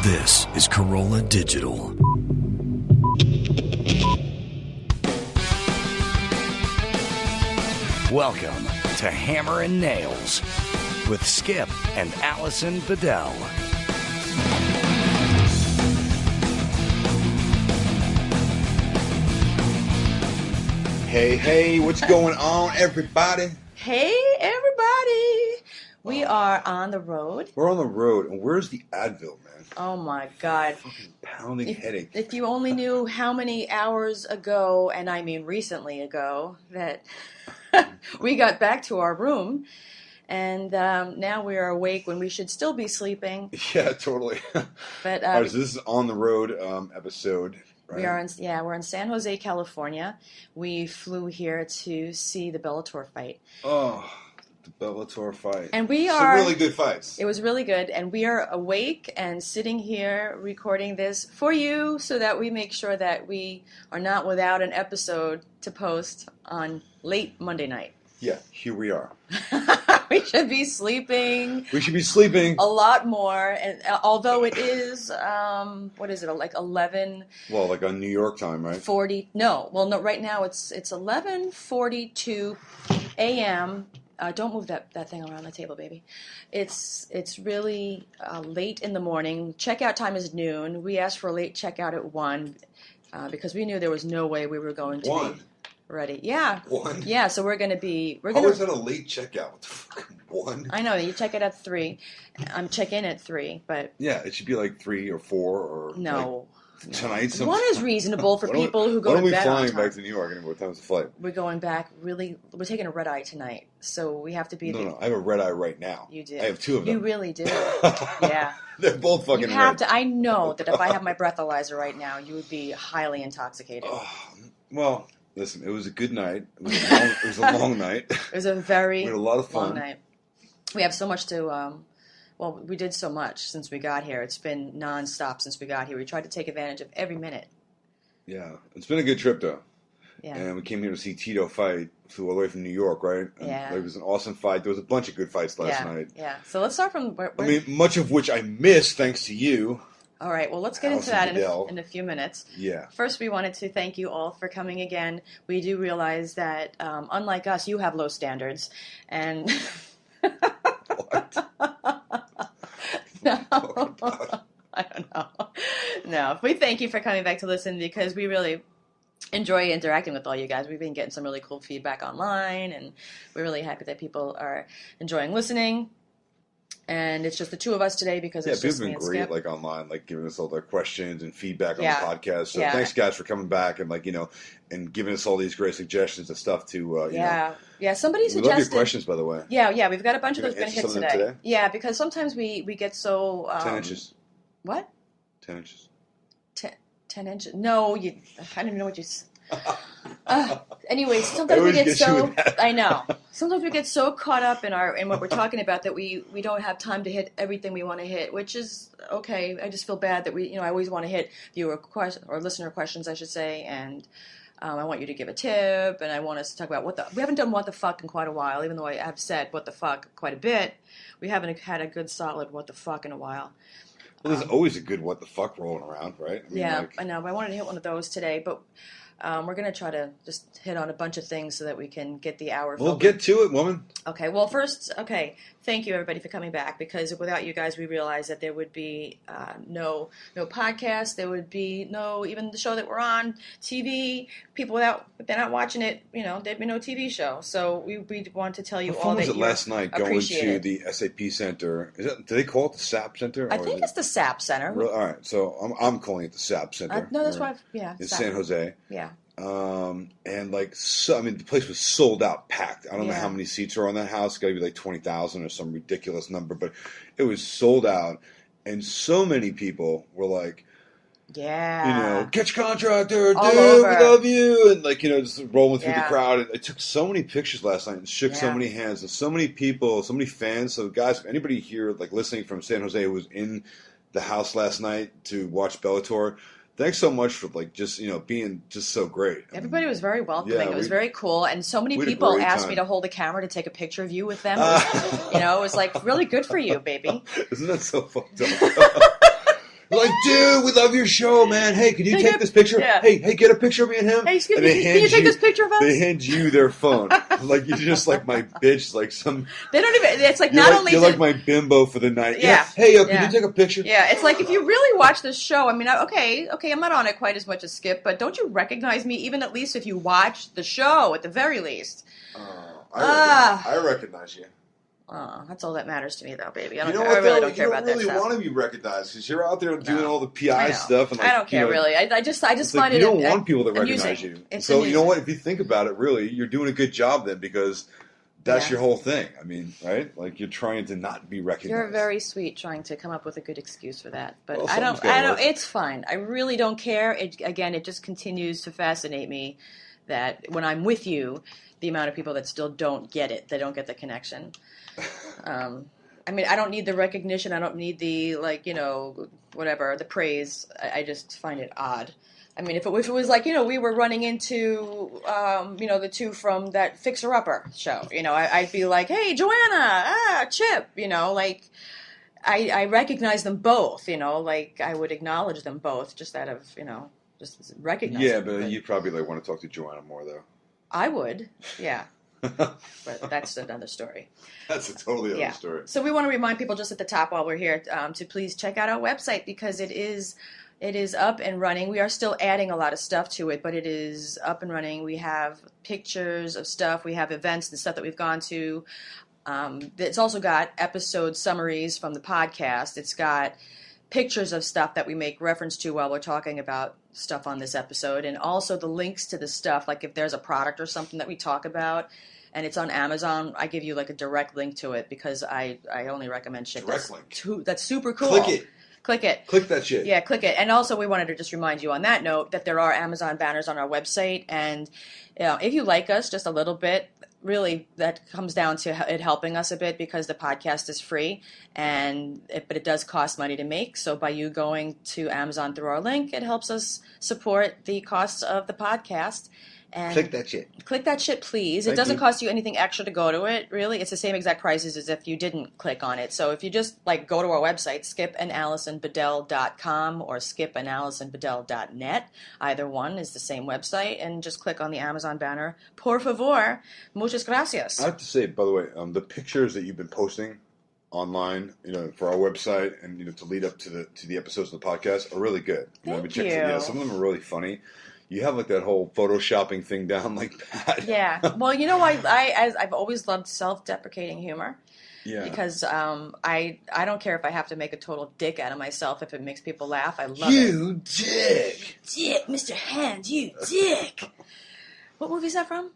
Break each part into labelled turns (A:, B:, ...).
A: This is Corolla Digital. Welcome to Hammer and Nails with Skip and Allison Bedell.
B: Hey, what's going on, everybody?
C: Hey, everybody. We are on the road.
B: We're on the road, and where's the Advil, man?
C: Oh, my God.
B: Fucking pounding headache.
C: If you only knew how many hours ago, and I mean recently ago, that we got back to our room, and now we are awake when we should still be sleeping.
B: Yeah, totally.
C: But
B: All right, so this is on the road episode. Right?
C: We're in San Jose, California. We flew here to see the Bellator fight.
B: Oh, the Bellator fight.
C: And we
B: Some
C: are
B: really good fights.
C: It was really good, and we are awake and sitting here recording this for you so that we make sure that we are not without an episode to post on late Monday night.
B: Yeah, here we are.
C: We should be sleeping.
B: We should be sleeping
C: a lot more, and although it is, what is it, like 11?
B: Well, like on New York time, right?
C: 40. No, right now it's 11:42 a.m. Don't move that thing around the table, baby. It's really late in the morning. Checkout time is noon. We asked for a late checkout at 1 because we knew there was no way we were going to
B: 1?
C: be ready. Yeah.
B: 1?
C: Yeah, so we're going to be...
B: How is that a late checkout? What the fuck? 1?
C: I know, you check it at 3. I'm check in at 3, but...
B: Yeah, it should be like 3 or 4 or...
C: No.
B: Like tonight, sometime.
C: 1 is reasonable for people who go
B: to bed on time. When are we flying back to New York? What time's the flight?
C: We're going back we're taking a red eye tonight, so we have to be...
B: No, I have a red eye right now.
C: You did.
B: I have 2 of them.
C: You really do. Yeah.
B: They're both fucking
C: you have
B: red.
C: to. I know that if I have my breathalyzer right now, you would be highly intoxicated.
B: Well, listen, it was a good night. It was a long night.
C: It was a very
B: we had a lot of fun.
C: long night. We have so much to... Well, we did so much since we got here. It's been nonstop since we got here. We tried to take advantage of every minute.
B: Yeah. It's been a good trip, though.
C: Yeah.
B: And we came here to see Tito fight. Flew all the way from New York, right? And
C: yeah.
B: It was an awesome fight. There was a bunch of good fights last night.
C: Yeah. So let's start from...
B: much of which I missed thanks to you.
C: All right. Well, let's get into that in a few minutes.
B: Yeah.
C: First, we wanted to thank you all for coming again. We do realize that, unlike us, you have low standards. And...
B: What?
C: No, I don't know. No, we thank you for coming back to listen because we really enjoy interacting with all you guys. We've been getting some really cool feedback online, and we're really happy that people are enjoying listening. And it's just the 2 of us today because it's just me and Skip.
B: People have been great, like online, like giving us all their questions and feedback on the podcast. So thanks, guys, for coming back and and giving us all these great suggestions and stuff to
C: Yeah, somebody suggested...
B: We love your questions, by the way.
C: Yeah, we've got a bunch of those going to hit today. Yeah, because sometimes we get so...
B: 10 inches.
C: What?
B: 10 inches.
C: 10 inches? No, I don't even know what you... Anyways, sometimes we get so... I know. Sometimes we get so caught up in what we're talking about that we don't have time to hit everything we want to hit, which is okay. I just feel bad that I always want to hit viewer questions or listener questions, I should say, and... I want you to give a tip, and I want us to talk about we haven't done what the fuck in quite a while, even though I have said what the fuck quite a bit. We haven't had a good solid what the fuck in a while.
B: Well, there's always a good what the fuck rolling around, right?
C: I know, but I wanted to hit one of those today, but we're going to try to just hit on a bunch of things so that we can get the hour.
B: We'll get to it, woman.
C: Okay, well, first, thank you, everybody, for coming back, because without you guys, we realized that there would be no podcast, there would be no, even the show that we're on, TV, people if they're not watching it, there'd be no TV show. So we want to tell you all that you appreciate it.
B: What was it last night going to the SAP Center? Do they call it the SAP Center?
C: I think it's the SAP Center.
B: All right, so I'm calling it the SAP Center.
C: No, that's why,
B: in San Jose.
C: Yeah.
B: And the place was sold out, packed. I don't know how many seats are on that house. It's got to be like 20,000 or some ridiculous number, but it was sold out. And so many people were like, catch contractor, dude, we love you. And just rolling through the crowd. And I took so many pictures last night and shook so many hands. And so many people, so many fans. So guys, if anybody here listening from San Jose who was in the house last night to watch Bellator, thanks so much for being just so great.
C: Everybody was very welcoming. It was very cool, and so many people asked me to hold a camera to take a picture of you with them. It was really good for you, baby.
B: Isn't that so fucked up? like, dude, we love your show, man. Hey, can you take this picture?
C: Yeah.
B: Hey, get a picture of me and him.
C: Hey, excuse me, can you take this picture of us?
B: They hand you their phone. Like, you're just like my bitch, like some...
C: They don't even... It's like,
B: You're like my bimbo for the night.
C: Yeah.
B: Hey, can you take a picture?
C: Yeah, it's like, if you really watch this show, I mean, okay, I'm not on it quite as much as Skip, but don't you recognize me, even at least if you watch the show, at the very least?
B: I recognize you.
C: That's all that matters to me, though, baby.
B: I
C: really don't care about that stuff.
B: You don't really want to be recognized because you're out there doing all the PI stuff. And like,
C: I don't care, really. I just find
B: like,
C: it.
B: You don't want people to recognize you. So
C: amusing.
B: You know what? If you think about it, really, you're doing a good job then because that's your whole thing. I mean, right? Like you're trying to not be recognized.
C: You're very sweet, trying to come up with a good excuse for that. But
B: well,
C: I don't. It's fine. I really don't care. It just continues to fascinate me that when I'm with you, the amount of people that still don't get it, they don't get the connection. I mean, I don't need the recognition. I don't need the, whatever, the praise. I just find it odd. I mean, if it was like, we were running into, the two from that Fixer Upper show, I'd be like, hey, Joanna, Chip, I recognize them both, I would acknowledge them both just out of, just recognize them.
B: Yeah, but you'd probably want to talk to Joanna more, though.
C: I would, yeah. But that's another story.
B: That's a totally other story.
C: So we want to remind people just at the top while we're here to please check out our website because it is up and running. We are still adding a lot of stuff to it, but it is up and running. We have pictures of stuff. We have events and stuff that we've gone to. It's also got episode summaries from the podcast. It's got pictures of stuff that we make reference to while we're talking about stuff on this episode, and also the links to the stuff, like if there's a product or something that we talk about and it's on Amazon, I give you like a direct link to it because I only recommend shit that's super cool. Click it.
B: Click that shit.
C: Yeah, click it. And also we wanted to just remind you on that note that there are Amazon banners on our website, and if you like us just a little bit, really, that comes down to it helping us a bit because the podcast is free, but it does cost money to make. So by you going to Amazon through our link, it helps us support the costs of the podcast. And
B: click that shit.
C: Click that shit, please. It doesn't cost you anything extra to go to it, really. It's the same exact prices as if you didn't click on it. So if you just go to our website, skipandallisonbedell.com or skipandallisonbedell.net, either one is the same website, and just click on the Amazon banner. Por favor, muchas gracias.
B: I have to say, by the way, the pictures that you've been posting online, for our website and to lead up to the episodes of the podcast are really good.
C: Thank you.
B: Yeah, some of them are really funny. You have that whole photoshopping thing down like that.
C: Yeah. Well, I've always loved self-deprecating humor.
B: Yeah.
C: Because I don't care if I have to make a total dick out of myself if it makes people laugh. I love
B: You dick.
C: Dick, Mr. Hand, you dick. What movie is that from?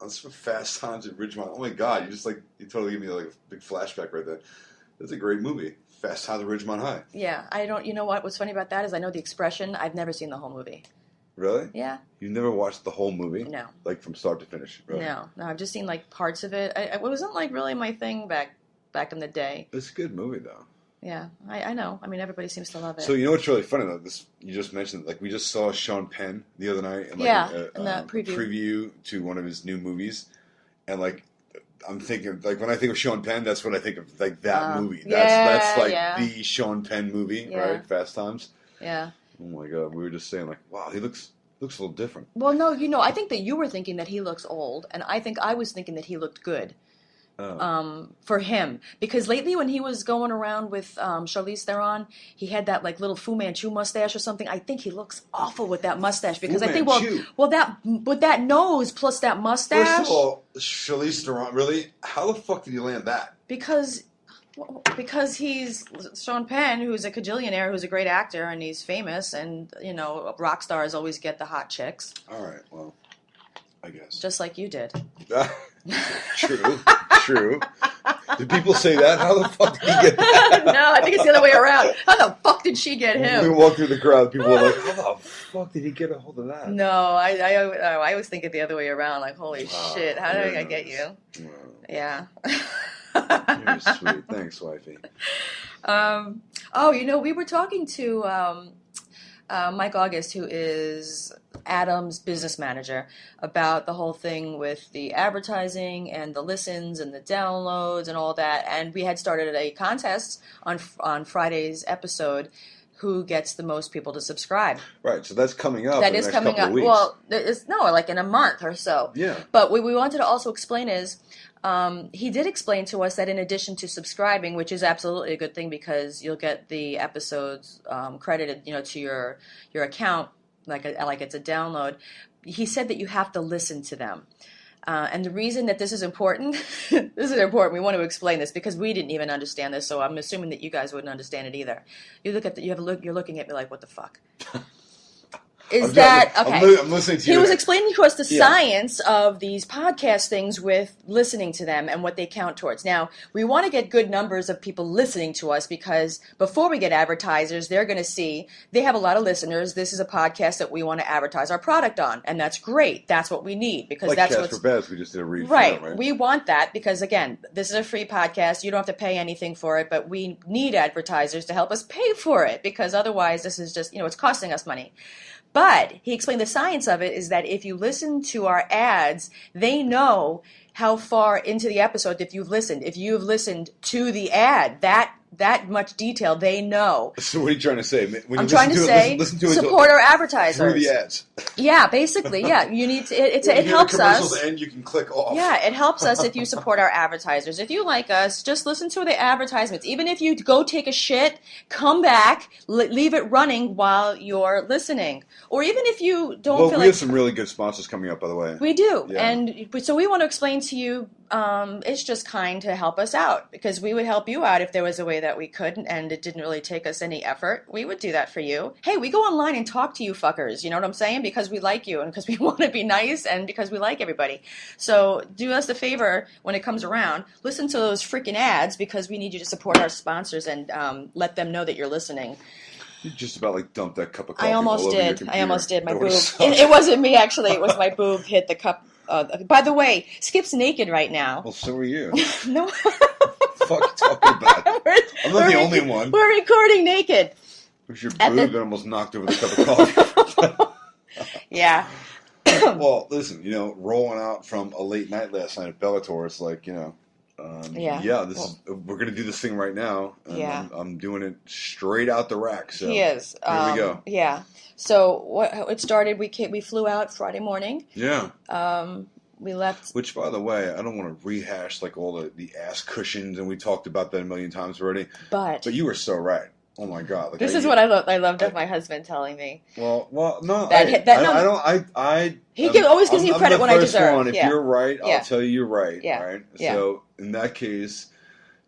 B: That's from Fast Times at Ridgemont. Oh my God, you totally give me a big flashback right there. That's a great movie. Fast Times at Ridgemont High.
C: Yeah. You know what's funny about that is I know the expression. I've never seen the whole movie.
B: Really?
C: Yeah.
B: You've never watched the whole movie?
C: No.
B: Like from start to finish? Really?
C: No. I've just seen parts of it. It wasn't really my thing back in the day.
B: It's a good movie though.
C: Yeah, I know. I mean, everybody seems to love it.
B: So you know what's really funny though? You just mentioned we just saw Sean Penn the other night, and
C: in the
B: preview to one of his new movies, and I'm thinking when I think of Sean Penn, that's what I think of that movie. That's the Sean Penn movie, right? Fast Times.
C: Yeah.
B: Oh my God, we were just saying wow, he looks a little different.
C: Well, no, I think that you were thinking that he looks old, and I think I was thinking that he looked good. For him, because lately when he was going around with Charlize Theron, he had that little Fu Manchu mustache or something. I think he looks awful with that mustache because I think that with that nose plus that mustache.
B: First of all, Charlize Theron, really? How the fuck did you land that?
C: Because he's Sean Penn, who's a cajillionaire, who's a great actor, and he's famous, and rock stars always get the hot chicks.
B: All right, well, I guess
C: just like you did.
B: True. Did people say that? How the fuck did he get that?
C: No, I think it's the other way around. How the fuck did she get him?
B: When we walk through the crowd, people are like, how the fuck did he get a hold of that?
C: No, I always think it the other way around. Holy shit, how did I get you? Yeah.
B: You're sweet. Thanks, wifey.
C: We were talking to Mike August, who is Adam's business manager, about the whole thing with the advertising and the listens and the downloads and all that. And we had started a contest on Friday's episode who gets the most people to subscribe.
B: Right, so that's coming up.
C: That
B: in
C: is
B: the next
C: coming
B: couple
C: up.
B: of weeks.
C: Well, it's like in a month or so.
B: Yeah.
C: But what we wanted to also explain is he did explain to us that in addition to subscribing, which is absolutely a good thing because you'll get the episodes credited, to your account like it's a download. He said that you have to listen to them. And the reason that this is important, we want to explain this because we didn't even understand this, so I'm assuming that you guys wouldn't understand it either. You're looking at me like, what the fuck? Okay?
B: I'm listening to you.
C: He was explaining to us the science of these podcast things with listening to them and what they count towards. Now, we want to get good numbers of people listening to us because before we get advertisers, they're going to see they have a lot of listeners. This is a podcast that we want to advertise our product on, and that's great. That's what we need because
B: like
C: that's
B: Casper Beds. We just did a read.
C: Right. We want that because, again, this is a free podcast. You don't have to pay anything for it, but we need advertisers to help us pay for it because otherwise this is just, it's costing us money. But he explained the science of it is that if you listen to our ads, they know how far into the episode if you've listened. If you've listened to the ad, that much detail, they know.
B: So what are you trying to say? When
C: I'm trying to say support our advertisers.
B: Through the ads.
C: Yeah, basically, yeah. You need to, it helps us.
B: And you can click off.
C: Yeah, it helps us if you support our advertisers. If you like us, just listen to the advertisements. Even if you go take a shit, come back, leave it running while you're listening. Or even if you don't feel like...
B: we have some really good sponsors coming up, by the way.
C: We do.
B: Yeah.
C: And so we want to explain to you, it's just kind to help us out because we would help you out if there was a way that we could and it didn't really take us any effort. We would do that for you. Hey, we go online and talk to you fuckers, you know what I'm saying? Because we like you and because we want to be nice and because we like everybody. So do us the favor when it comes around, listen to those freaking ads because we need you to support our sponsors and let them know that you're listening.
B: You just about dumped that cup of coffee.
C: I almost
B: all over
C: did.
B: your
C: I almost did. My
B: That
C: boob.
B: would've sucked.
C: It wasn't me actually. It was my boob hit the cup. By the way, Skip's naked right now.
B: Well, so are you.
C: No.
B: Fuck you talking about? I'm not the only one.
C: We're recording naked.
B: It was your boob that almost knocked over the cup of coffee.
C: Yeah.
B: Well, listen, rolling out from a late night last night at Bellator, it's like, we're going to do this thing right now. And I'm doing it straight out the rack. So
C: he is.
B: Here we go.
C: Yeah. So it started, we flew out Friday morning.
B: Yeah.
C: We left.
B: Which, by the way, I don't want to rehash all the ass cushions, and we talked about that a million times already.
C: But
B: you were so right. Oh my God!
C: This is what I loved of my husband telling me.
B: Well, no.
C: He always gives me credit when I deserve.
B: If you're right, I'll tell you you're right. Yeah. Right. Yeah. So in that case,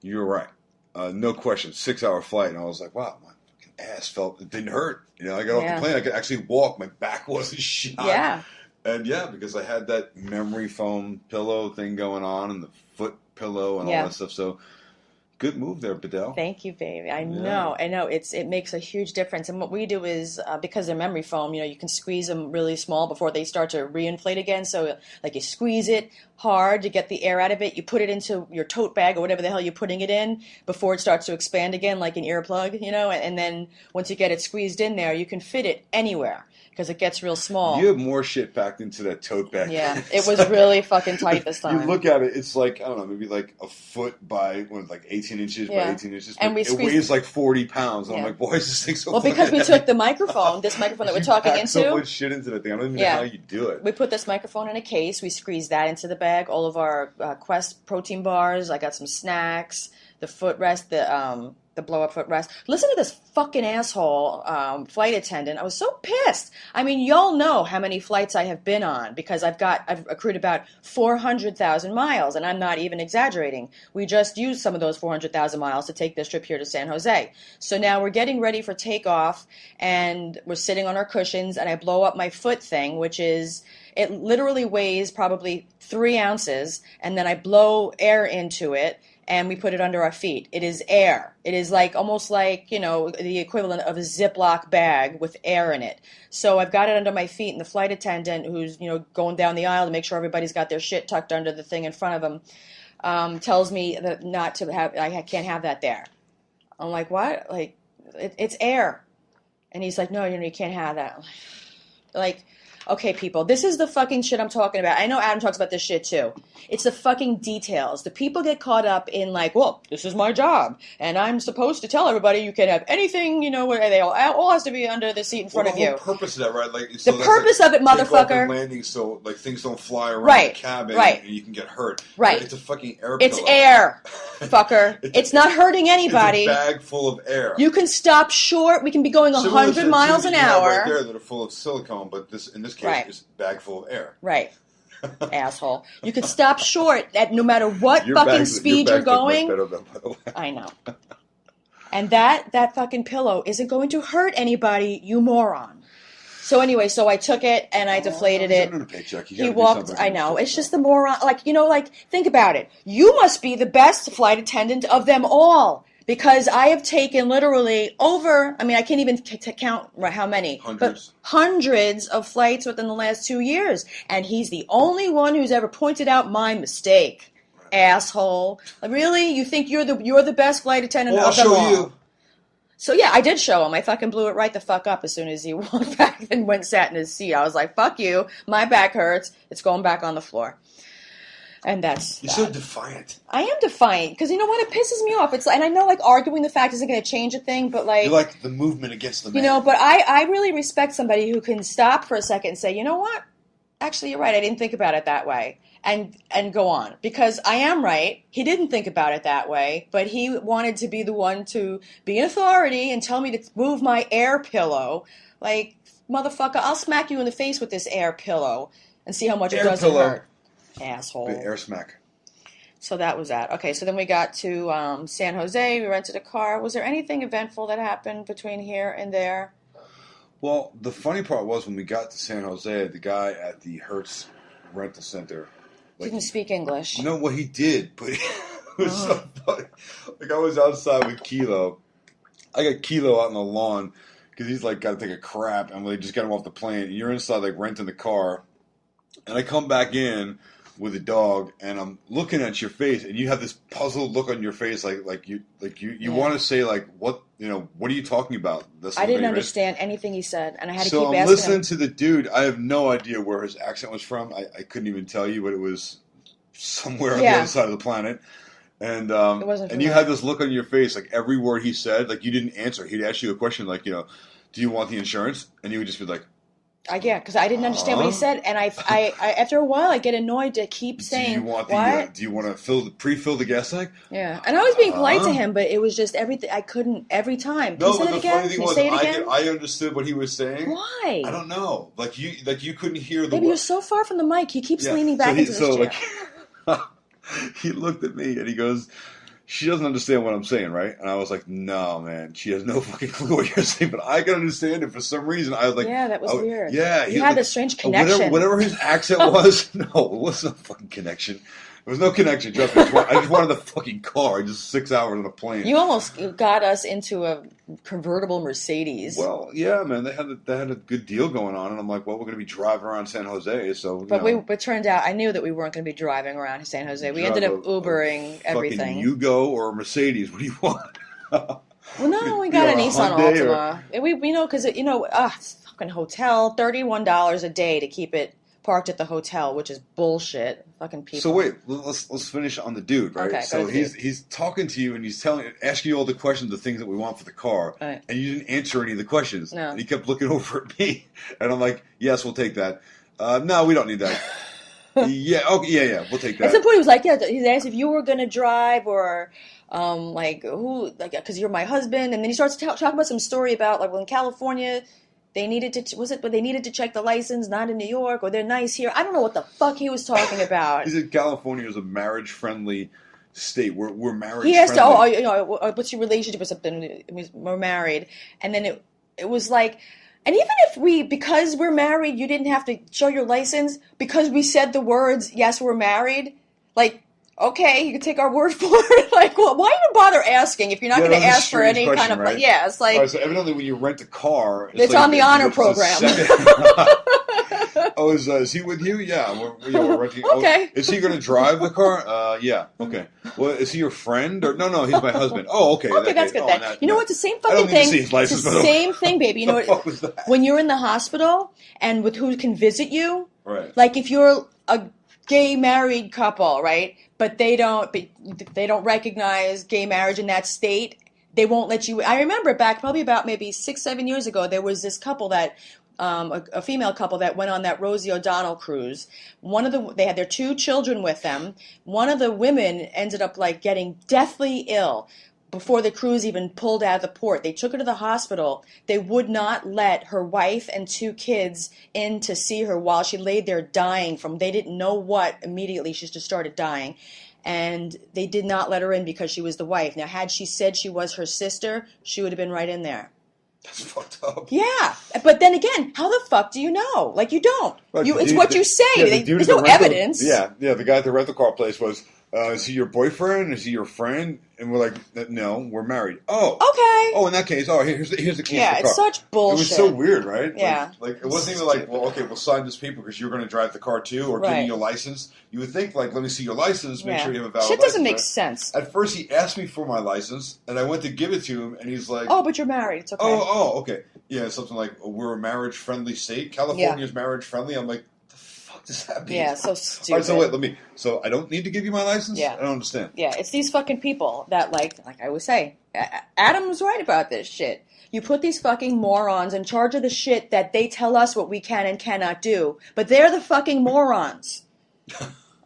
B: you're right. No question. 6-hour flight, and I was like, wow, my fucking ass it didn't hurt. I got off the plane. I could actually walk. My back wasn't shot.
C: Yeah.
B: And because I had that memory foam pillow thing going on, and the foot pillow and all that stuff. So. Good move there, Bedells.
C: Thank you, baby. I know. It makes a huge difference. And what we do is, because they're memory foam, you can squeeze them really small before they start to reinflate again. So, you squeeze it hard to get the air out of it. You put it into your tote bag or whatever the hell you're putting it in before it starts to expand again, like an earplug, and then once you get it squeezed in there, you can fit it anywhere. Because it gets real small.
B: You have more shit packed into that tote bag.
C: Yeah, it was really fucking tight this time.
B: You look at it, it's like, I don't know, maybe a foot by, 18 inches by 18 inches.
C: And
B: it weighs 40 pounds. And I'm like, why is this thing so
C: Well, because we took the microphone, this microphone that we're talking into.
B: So much shit into that thing. I don't even know how you do it.
C: We put this microphone in a case. We squeezed that into the bag. All of our Quest protein bars. I got some snacks. The footrest, the blow-up footrest. Listen to this fucking asshole flight attendant. I was so pissed. I mean, y'all know how many flights I have been on because I've accrued about 400,000 miles, and I'm not even exaggerating. We just used some of those 400,000 miles to take this trip here to San Jose. So now we're getting ready for takeoff, and we're sitting on our cushions, and I blow up my foot thing, which is... It literally weighs probably 3 ounces, and then I blow air into it, and we put it under our feet. It is air. It is almost like, the equivalent of a Ziploc bag with air in it. So I've got it under my feet, and the flight attendant who's, going down the aisle to make sure everybody's got their shit tucked under the thing in front of them, tells me that not to have, I can't have that there. I'm like, what? It's air. And he's like, no, you can't have that. Okay, people, this is the fucking shit I'm talking about. I know Adam talks about this shit too. It's the fucking details. The people get caught up in like, well, this is my job, and I'm supposed to tell everybody you can have anything, where they all has to be under the seat in front of you.
B: The whole purpose of that, right? Like
C: the purpose of it, motherfucker.
B: Landing so like things don't fly around the cabin, and you can get hurt.
C: Right.
B: It's a fucking air.
C: It's
B: pillow.
C: air, fucker. It's not hurting anybody.
B: It's a bag full of air.
C: You can stop short. We can be going 100 miles an hour.
B: Right there that are full of silicone, but in this case, it's a bag full of air.
C: Right. Asshole. You can stop short at no matter what fucking speed you're going.
B: Much better than, by the way.
C: I know. And that fucking pillow isn't going to hurt anybody, you moron. So anyway, I took it and I deflated it. He walked. I know. It's just the moron. Think about it. You must be the best flight attendant of them all. Because I have taken literally I can't even count how many. But hundreds of flights within the last 2 years. And he's the only one who's ever pointed out my mistake. Asshole. Really? You think you're the best flight attendant of them all? I'll show you. So yeah, I did show him. I fucking blew it right the fuck up as soon as he walked back and sat in his seat. I was like, fuck you. My back hurts. It's going back on the floor. And you're
B: so defiant.
C: I am defiant because you know what? It pisses me off. And I know arguing the fact isn't going to change a thing, but
B: you like the movement against the man.
C: But I really respect somebody who can stop for a second and say, you know what? Actually, you're right. I didn't think about it that way, and go on because I am right. He didn't think about it that way, but he wanted to be the one to be an authority and tell me to move my air pillow. Like motherfucker, I'll smack you in the face with this air pillow and see how much it doesn't hurt. Asshole.
B: The air smack.
C: So that was that. Okay, so then we got to San Jose. We rented a car. Was there anything eventful that happened between here and there?
B: Well, the funny part was when we got to San Jose, the guy at the Hertz rental center
C: didn't speak English.
B: No, well, he did, but it was so funny. I was outside with Kilo. I got Kilo out on the lawn because he's got to take a crap, and we just got him off the plane. And you're inside renting the car, and I come back in with a dog, and I'm looking at your face, and you have this puzzled look on your face, like you want to say what are you talking about?
C: I didn't understand anything he said, and I had to keep asking him.
B: So I'm listening to the dude. I have no idea where his accent was from. I couldn't even tell you, but it was somewhere on the other side of the planet. And
C: it wasn't
B: and you had this look on your face, every word he said, you didn't answer. He'd ask you a question do you want the insurance? And you would just be like.
C: Yeah, because I didn't understand what he said, and I after a while I get annoyed to keep saying,
B: do you want to pre-fill the gas tank?
C: Yeah, and I was being polite to him, but it was just everything. I couldn't every time. Can you say it again?
B: Funny thing was, I understood what he was saying.
C: Why?
B: I don't know. You couldn't hear the.
C: Baby, you're so far from the mic. He keeps leaning back into this chair.
B: He looked at me and he goes, she doesn't understand what I'm saying, right? And I was like, no, man, she has no fucking clue what you're saying, but I can understand it. For some reason, I was like...
C: Yeah, that was weird.
B: Yeah.
C: You had this strange connection.
B: Whatever his accent was, no, it wasn't a fucking connection. There was no connection, trust me. I just wanted the fucking car, just 6 hours on a plane.
C: You almost got us into a convertible Mercedes.
B: Well, yeah, man, they had a good deal going on, and I'm like, well, we're going to be driving around San Jose, so...
C: But it turned out, I knew that we weren't going to be driving around San Jose. We ended up Ubering everything.
B: Fucking Yugo or a Mercedes, what do you want?
C: Well, no, we got a Nissan Altima. We because, it's a fucking hotel, $31 a day to keep it parked at the hotel, which is bullshit. Fucking people.
B: So wait, let's finish on the dude, right?
C: Okay,
B: so he's talking to you and he's asking you all the questions, the things that we want for the car,
C: right.
B: And you didn't answer any of the questions.
C: No.
B: And he kept looking over at me, and I'm like, yes, we'll take that. No, we don't need that. Yeah, okay, yeah, we'll take that.
C: At some point, he was like, yeah, he asked if you were gonna drive or. Who? Because you're my husband, and then he starts talking about some story about well in California. They needed to check the license, not in New York, or they're nice here. I don't know what the fuck he was talking about.
B: He said California is a marriage-friendly state. We're marriage-friendly.
C: He asked, what's your relationship or something? We're married. And then it was like, and even if because we're married, you didn't have to show your license, because we said the words, yes, we're married, okay, you can take our word for it. Well, why even bother asking if you're not going to ask for any kind of... Right? Yeah, it's like...
B: Right, so evidently when you rent a car...
C: It's on the honor program.
B: Oh, is he with you? Yeah, we're renting.
C: Okay.
B: Oh, is he going to drive the car? Yeah. Okay. Well, is he your friend? Or no, he's my husband. Oh, okay.
C: Okay, that's good then. You know what? It's the same fucking thing.
B: See his license,
C: it's the same thing, baby. You know what?
B: Was that?
C: When you're in the hospital and with who can visit you,
B: right?
C: Like if you're a gay married couple, right? But they don't recognize gay marriage in that state. They won't let you. I remember back probably about maybe 6-7 years ago, there was this couple that. A female couple that went on that Rosie O'Donnell cruise. They had their 2 children with them. One of the women ended up like getting deathly ill before the cruise even pulled out of the port. They took her to the hospital. They would not let her wife and 2 kids in to see her while she laid there dying from they didn't know what. Immediately she just started dying. And they did not let her in because she was the wife. Now, had she said she was her sister, she would have been right in there.
B: That's fucked up.
C: Yeah, but then again, how the fuck do you know? Like, you don't.
B: Right,
C: It's what you say. There's no evidence.
B: Yeah, the guy at the rental car place was, is he your boyfriend? Is he your friend? And we're like, no, we're married. Oh.
C: Okay.
B: Oh, in that case, here's the key.
C: Yeah, it's such bullshit.
B: It was so weird, right?
C: Yeah.
B: Like it wasn't even like, well, okay, we'll sign this paper because you're going to drive the car too, or give me your license. You would think, like, let me see your license, make sure you have a valid license.
C: Shit doesn't make sense.
B: At first, he asked me for my license, and I went to give it to him, and he's like,
C: oh, but you're married. It's okay.
B: Oh, okay. Yeah, something like, we're a marriage-friendly state. California's marriage-friendly. I'm like, the fuck does that mean?
C: Yeah, so stupid.
B: All right, so wait, so I don't need to give you my license?
C: Yeah.
B: I don't understand.
C: Yeah, it's these fucking people that, like I always say, Adam was right about this shit. You put these fucking morons in charge of the shit that they tell us what we can and cannot do, but they're the fucking morons.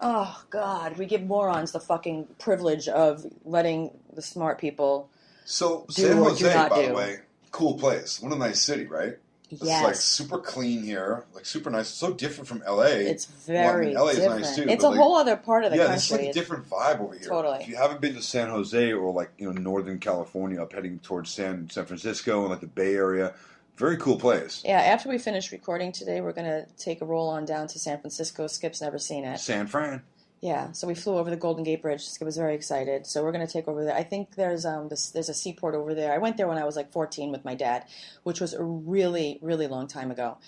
C: Oh, God, we give morons the fucking privilege of letting the smart people
B: So,
C: do
B: San
C: or
B: Jose,
C: do not
B: by
C: do.
B: the way, cool place. What a nice city, right?
C: Yes.
B: It's like super clean here, like super nice. So different from LA.
C: It's very
B: LA is
C: different.
B: nice too.
C: It's
B: but
C: a
B: like,
C: whole other part of the country.
B: It's like a different vibe over here.
C: Totally.
B: If you haven't been to San Jose or like Northern California, up heading towards San Francisco and like the Bay Area, very cool place.
C: Yeah. After we finish recording today, we're gonna take a roll on down to San Francisco. Skip's never seen it.
B: San Fran.
C: Yeah, so we flew over the Golden Gate Bridge. Skip was very excited. So we're going to take over there. I think there's a seaport over there. I went there when I was like 14 with my dad, which was a really, really long time ago.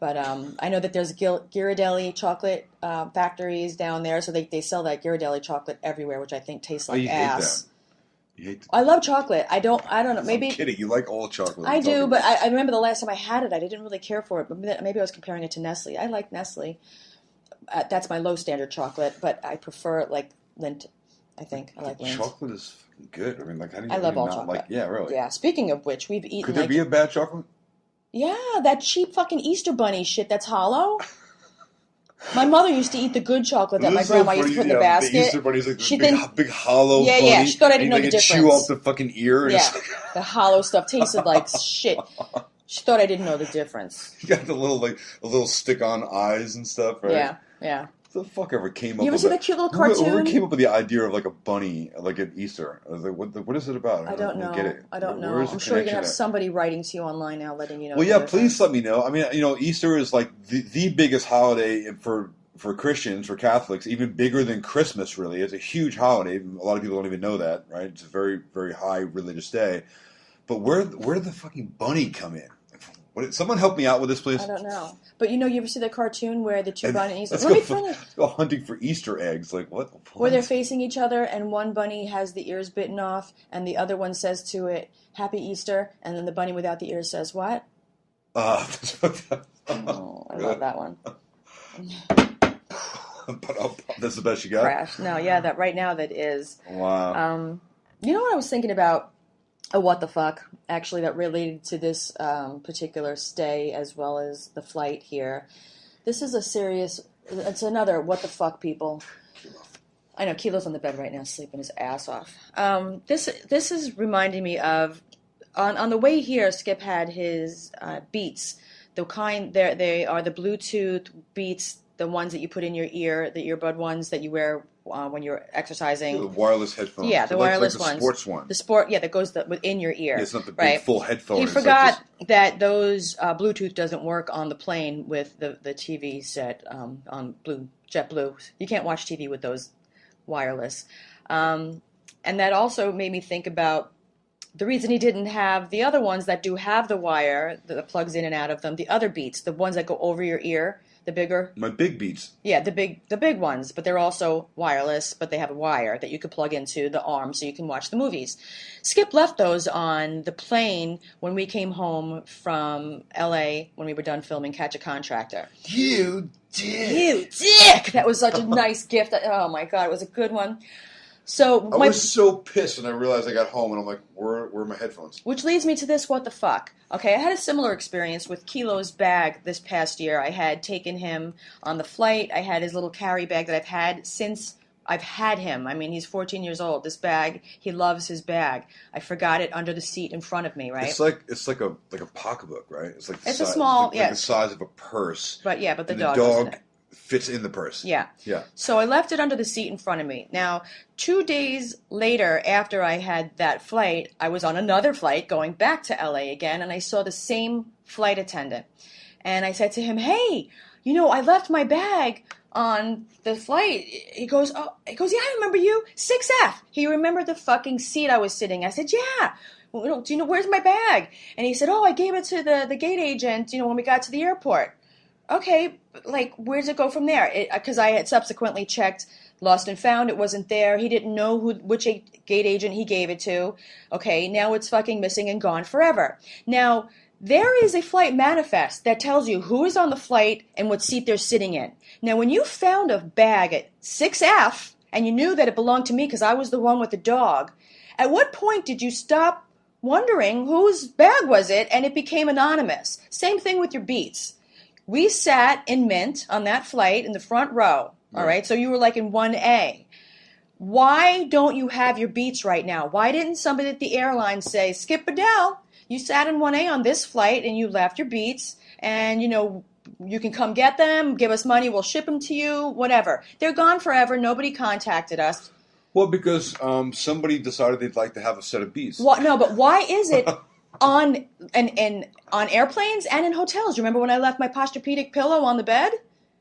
C: But I know that there's Ghirardelli chocolate factories down there, so they sell that Ghirardelli chocolate everywhere, which I think tastes like ass.
B: You hate that.
C: I love chocolate. I don't know. Maybe
B: I'm kidding. You like all chocolate.
C: I do, but I remember the last time I had it, I didn't really care for it. But maybe I was comparing it to Nestle. I like Nestle. That's my low standard chocolate, but I prefer like Lindt. I think I like Lindt.
B: Chocolate is fucking good. I mean, like, how do you
C: I love all
B: not
C: chocolate.
B: like? Yeah, really.
C: Yeah. Speaking of which, we've eaten.
B: Could there be a bad chocolate?
C: Yeah, that cheap fucking Easter bunny shit that's hollow. My mother used to eat the good chocolate that my grandma used to put in the basket.
B: The Easter bunny's like big hollow bunny.
C: Yeah, she thought I didn't know the difference.
B: Chew off the fucking ear.
C: Yeah, the hollow stuff tasted like shit. She thought I didn't know the difference.
B: You got the little stick-on eyes and stuff, right?
C: Yeah.
B: Who the fuck ever came up?
C: You ever see the cute little cartoon?
B: Whoever came up with the idea of like a bunny, like at Easter? I was like, what is it about?
C: I don't know.
B: Get it.
C: I don't know. I'm sure you're gonna have somebody writing to you online now, letting you know.
B: Well, yeah, please let me know. I mean, Easter is like the biggest holiday for Christians, for Catholics, even bigger than Christmas. Really, it's a huge holiday. A lot of people don't even know that, right? It's a very, very high religious day. But where did the fucking bunny come in? Someone help me out with this, please.
C: I don't know. But you ever see the cartoon where the two bunnies...
B: Go hunting for Easter eggs. Like, what?
C: Where they're facing each other, and one bunny has the ears bitten off, and the other one says to it, Happy Easter, and then the bunny without the ears says, what?
B: That's
C: I love that one.
B: But that's the best you got?
C: Crash. No, yeah, that right now that is.
B: Wow.
C: You know what I was thinking about? A what the fuck, actually, that related to this particular stay as well as the flight here. This is it's another what the fuck, people. I know, Kilo's on the bed right now, sleeping his ass off. This is reminding me of, on the way here, Skip had his Beats. The kind, they are the Bluetooth Beats, the ones that you put in your ear, the earbud ones that you wear when you're exercising.
B: The wireless headphones.
C: Yeah, the wireless
B: like the
C: ones.
B: Sports one.
C: The sport, that goes within your ear.
B: Yeah, it's not the big full headphone.
C: He forgot that those Bluetooth doesn't work on the plane with the TV set on JetBlue. You can't watch TV with those wireless. And that also made me think about the reason he didn't have the other ones that do have the wire that plugs in and out of them, the other Beats, the ones that go over your ear, The bigger?
B: My big Beats.
C: Yeah, the big ones, but they're also wireless, but they have a wire that you could plug into the arm so you can watch the movies. Skip left those on the plane when we came home from L.A. when we were done filming Catch a Contractor.
B: You dick!
C: You dick! That was such a nice gift. Oh my God, it was a good one. So
B: I was so pissed when I realized I got home and I'm like, where are my headphones?
C: Which leads me to this, what the fuck? Okay, I had a similar experience with Kilo's bag this past year. I had taken him on the flight. I had his little carry bag that I've had since I've had him. I mean, he's 14 years old. This bag, he loves his bag. I forgot it under the seat in front of me, right?
B: It's like a pocketbook, right? It's like
C: a small,
B: like the size of a purse.
C: But yeah, but the
B: dog fits in the purse.
C: Yeah.
B: Yeah.
C: So I left it under the seat in front of me. Now, 2 days later, after I had that flight, I was on another flight going back to LA again, and I saw the same flight attendant. And I said to him, hey, I left my bag on the flight. He goes, yeah, I remember you. 6F. He remembered the fucking seat I was sitting. I said, yeah. Do you know, where's my bag? And he said, I gave it to the gate agent, when we got to the airport. Okay, like, where does it go from there? Because I had subsequently checked Lost and Found. It wasn't there. He didn't know which gate agent he gave it to. Okay, now it's fucking missing and gone forever. Now, there is a flight manifest that tells you who is on the flight and what seat they're sitting in. Now, when you found a bag at 6F and you knew that it belonged to me because I was the one with the dog, at what point did you stop wondering whose bag was it and it became anonymous? Same thing with your Beats. We sat in Mint on that flight in the front row, all right? So you were like in 1A. Why don't you have your Beats right now? Why didn't somebody at the airline say, Skip Bedell, you sat in 1A on this flight and you left your Beats and, you can come get them, give us money, we'll ship them to you, whatever. They're gone forever. Nobody contacted us.
B: Well, because somebody decided they'd like to have a set of Beats.
C: No, but why is it... on airplanes and in hotels. You remember when I left my Posturepedic pillow on the bed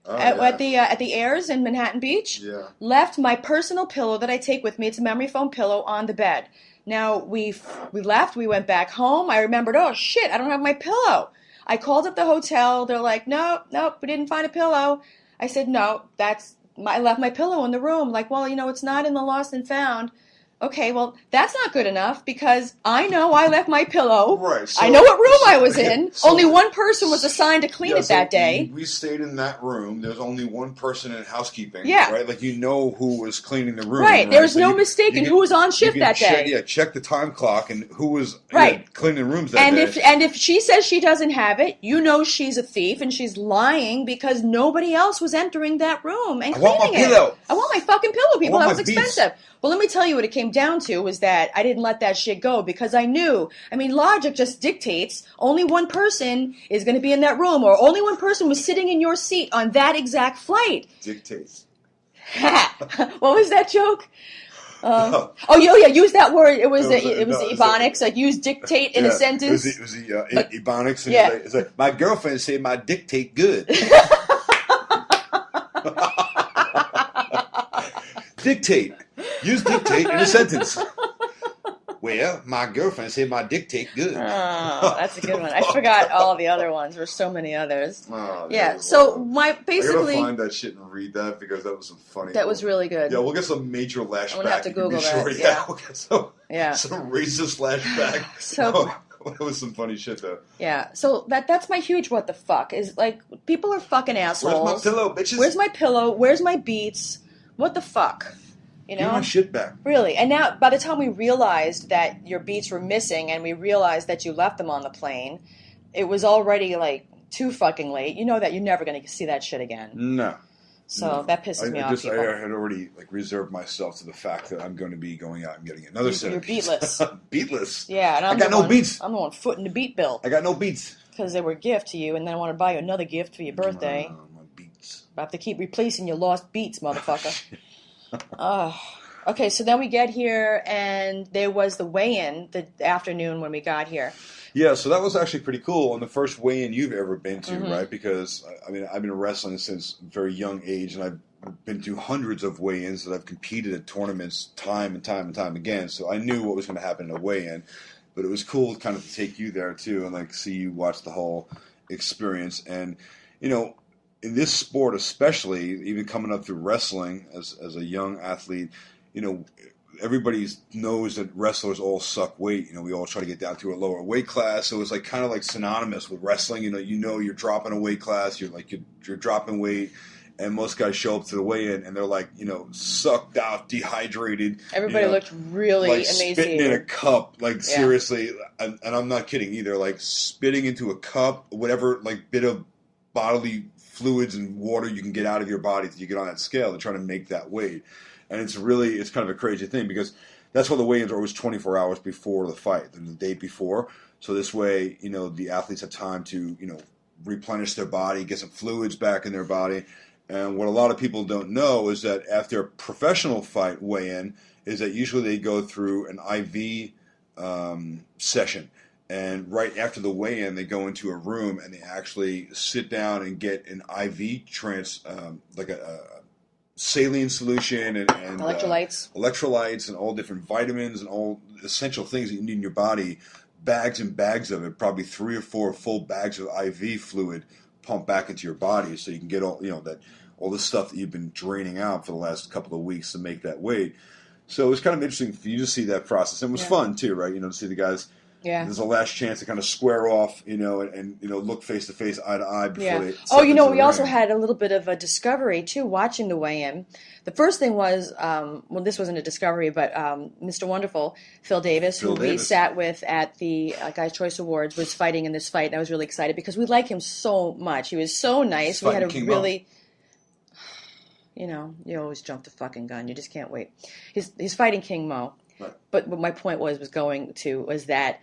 C: at the Airs in Manhattan Beach?
B: Yeah.
C: Left my personal pillow that I take with me. It's a memory foam pillow on the bed. Now we left. We went back home. I remembered. Oh shit! I don't have my pillow. I called up the hotel. They're like, nope, we didn't find a pillow. I said, no, I left my pillow in the room. Like, well, it's not in the Lost and Found. Okay, well, that's not good enough because I know I left my pillow.
B: Right. So,
C: I know what room I was in. Only one person was assigned to clean it that day.
B: We stayed in that room. There's only one person in housekeeping.
C: Yeah.
B: Right? Like, who was cleaning the room.
C: Right. There was no mistake in who was on shift that day.
B: Check the time clock and who was
C: cleaning
B: the rooms that day.
C: And if she says she doesn't have it, she's a thief and she's lying because nobody else was entering that room and cleaning it. I want my pillow. I want my fucking pillow, people. That was expensive. Beats. Well, let me tell you what it came down to was that I didn't let that shit go because I knew. I mean, logic just dictates only one person is going to be in that room or only one person was sitting in your seat on that exact flight.
B: Dictates.
C: What was that joke? Yeah, use that word. It was Ebonics. Like, use dictate in a sentence.
B: It was Ebonics. And it's like, my girlfriend said my dictate good. Dictate. Use dictate in a sentence. Well, my girlfriend said my dictate good.
C: Oh, that's a good one. I forgot all the other ones. There's so many others.
B: Oh,
C: yeah. So
B: I
C: basically,
B: gotta find that shit and read that because that was some funny.
C: That was really good.
B: Yeah, we'll get some major lashback.
C: I'm gonna have to Google that.
B: Sure. Yeah, we'll get some racist flashback.
C: So.
B: That was some funny shit, though.
C: Yeah, so that's my huge what the fuck is like. People are fucking assholes.
B: Where's my pillow, bitches?
C: Where's my pillow? Where's my Beats? What the fuck?
B: Give my shit back.
C: Really. And now, by the time we realized that your Beats were missing and we realized that you left them on the plane, it was already, like, too fucking late. You know that you're never going to see that shit again.
B: No.
C: So that pisses me off.
B: I had already reserved myself to the fact that I'm going to be going out and getting another set of Beats.
C: You're beatless.
B: Beatless.
C: Yeah. And
B: I got no Beats.
C: I'm the one footing the beat bill.
B: I got no Beats.
C: Because they were a gift to you, and then I want to buy you another gift for your birthday.
B: My Beats.
C: I have to keep replacing your lost Beats, motherfucker. Okay, so then we get here, and there was the weigh-in the afternoon when we got here.
B: Yeah, so that was actually pretty cool. And the first weigh-in you've ever been to, right? Because, I mean, I've been wrestling since a very young age, and I've been to hundreds of weigh-ins that I've competed at tournaments time and time again. So I knew what was going to happen in a weigh-in. But it was cool kind of to take you there, too, and, see you watch the whole experience. And, in this sport especially, even coming up through wrestling as a young athlete, everybody knows that wrestlers all suck weight. We all try to get down to a lower weight class. So it's like kind of like synonymous with wrestling. You're dropping a weight class. You're dropping weight. And most guys show up to the weigh-in and they're like, sucked out, dehydrated.
C: Everybody looked really
B: like
C: emaciated.
B: Spitting in a cup, seriously. And I'm not kidding either. Like spitting into a cup, whatever bit of bodily fluids and water you can get out of your body that you get on that scale. They're trying to make that weight. And it's kind of a crazy thing because that's why the weigh-ins are always 24 hours before the fight, the day before. So this way, the athletes have time to, replenish their body, get some fluids back in their body. And what a lot of people don't know is that after a professional fight weigh-in is that usually they go through an IV session. And right after the weigh-in, they go into a room and they actually sit down and get an IV like a saline solution and
C: electrolytes
B: and all different vitamins and all essential things that you need in your body, bags and bags of it, probably 3 or 4 full bags of IV fluid pumped back into your body so you can get all all the stuff that you've been draining out for the last couple of weeks to make that weight. So it was kind of interesting for you to see that process. And it was fun too, right? To see the guys. Yeah. There's a last chance to kind of square off, and look face to face, eye to eye before they.
C: We also had a little bit of a discovery too watching the weigh-in. The first thing was, this wasn't a discovery, but Mr. Wonderful, Phil Davis, who we sat with at the Guys' Choice Awards, was fighting in this fight, and I was really excited because we like him so much. He was so nice. We had a really. You always jump the fucking gun. You just can't wait. He's fighting King Mo. Right. But what my point was that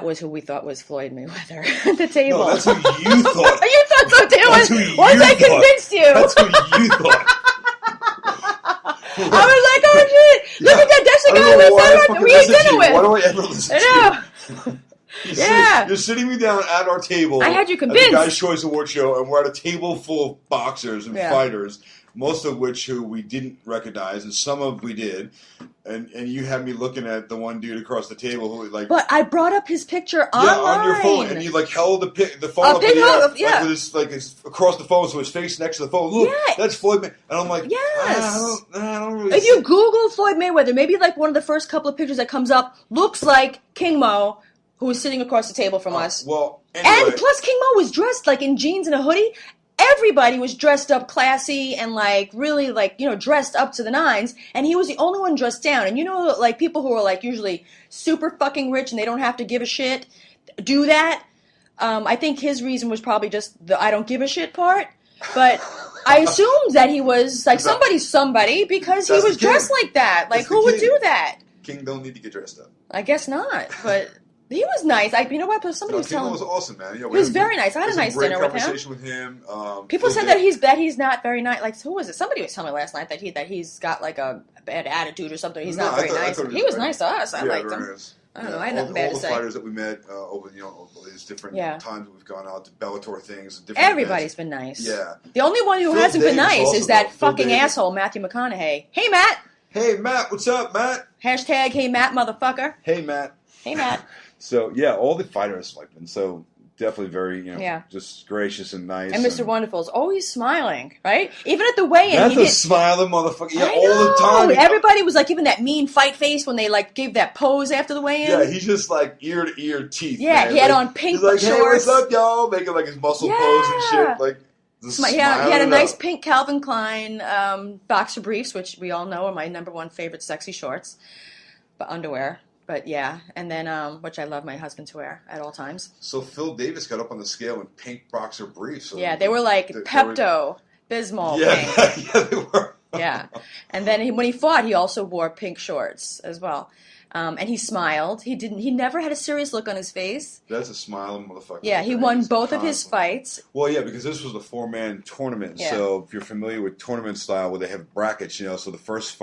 C: was who we thought was Floyd Mayweather at the table.
B: No, that's who you thought.
C: You thought so too. Once I convinced you.
B: That's who you thought.
C: I was like, oh shit! Look at that. That's the guy we ate dinner with.
B: Why do I ever listen to you? You're sitting me down at our table.
C: I had you convinced.
B: At the Guys' Choice Award show, and we're at a table full of boxers and fighters. Most of which who we didn't recognize, and some of we did, and you had me looking at the one dude across the table who
C: But I brought up his picture online.
B: on your phone, and you held the phone up in the air, with his across the phone, so his face next to the phone. Look, that's Floyd Mayweather. And I'm like,
C: yes.
B: I don't really.
C: If you Google Floyd Mayweather, maybe one of the first couple of pictures that comes up looks like King Mo, who was sitting across the table from us.
B: Well, anyway.
C: And plus King Mo was dressed in jeans and a hoodie. Everybody was dressed up classy and really dressed up to the nines, and he was the only one dressed down. And people who are usually super fucking rich and they don't have to give a shit do that. I think his reason was probably just the I don't give a shit part. But I assumed that he was somebody because he was dressed like that. Who would do that?
B: King don't need to get dressed up.
C: I guess not, but. He was nice. Somebody was telling me.
B: He was awesome, man.
C: He was very nice. I had a nice dinner with him.
B: Conversation with him.
C: People said that he's not very nice. Who was it? Somebody was telling me last night that he's got a bad attitude or something. He's not very nice. He was nice to us. I liked him. I don't know. I had nothing bad to say.
B: All the fighters that we met over these different times that we've gone out to Bellator things. And
C: everybody's been nice.
B: Yeah.
C: The only one who hasn't been nice is that fucking asshole Matthew McConaughey. Hey Matt.
B: Hey Matt. What's up, Matt?
C: Hashtag Hey Matt, motherfucker.
B: Hey Matt.
C: Hey Matt.
B: So, all the fighters have been so definitely very, just gracious and nice.
C: And Mr. Wonderful is always smiling, right? Even at the weigh-in.
B: That's smiling motherfucker. Yeah, all the time.
C: Everybody was giving that mean fight face when they gave that pose after the weigh-in.
B: Yeah, he's just ear to ear teeth.
C: Yeah,
B: man.
C: He had on pink shorts.
B: Hey, what's up, y'all? Making his muscle pose and shit.
C: He had a nice pink Calvin Klein boxer briefs, which we all know are my number one favorite sexy shorts, but underwear. But and then which I love my husband to wear at all times.
B: So Phil Davis got up on the scale in pink boxer briefs. So
C: they were Pepto Bismol pink.
B: Yeah, they were.
C: Yeah, and then when he fought, he also wore pink shorts as well. And he smiled. He never had a serious look on his face.
B: That's a smiling motherfucker.
C: Yeah, he won both of his fights.
B: Well, yeah, because this was a 4-man tournament. Yeah. So if you're familiar with tournament style where they have brackets, so the first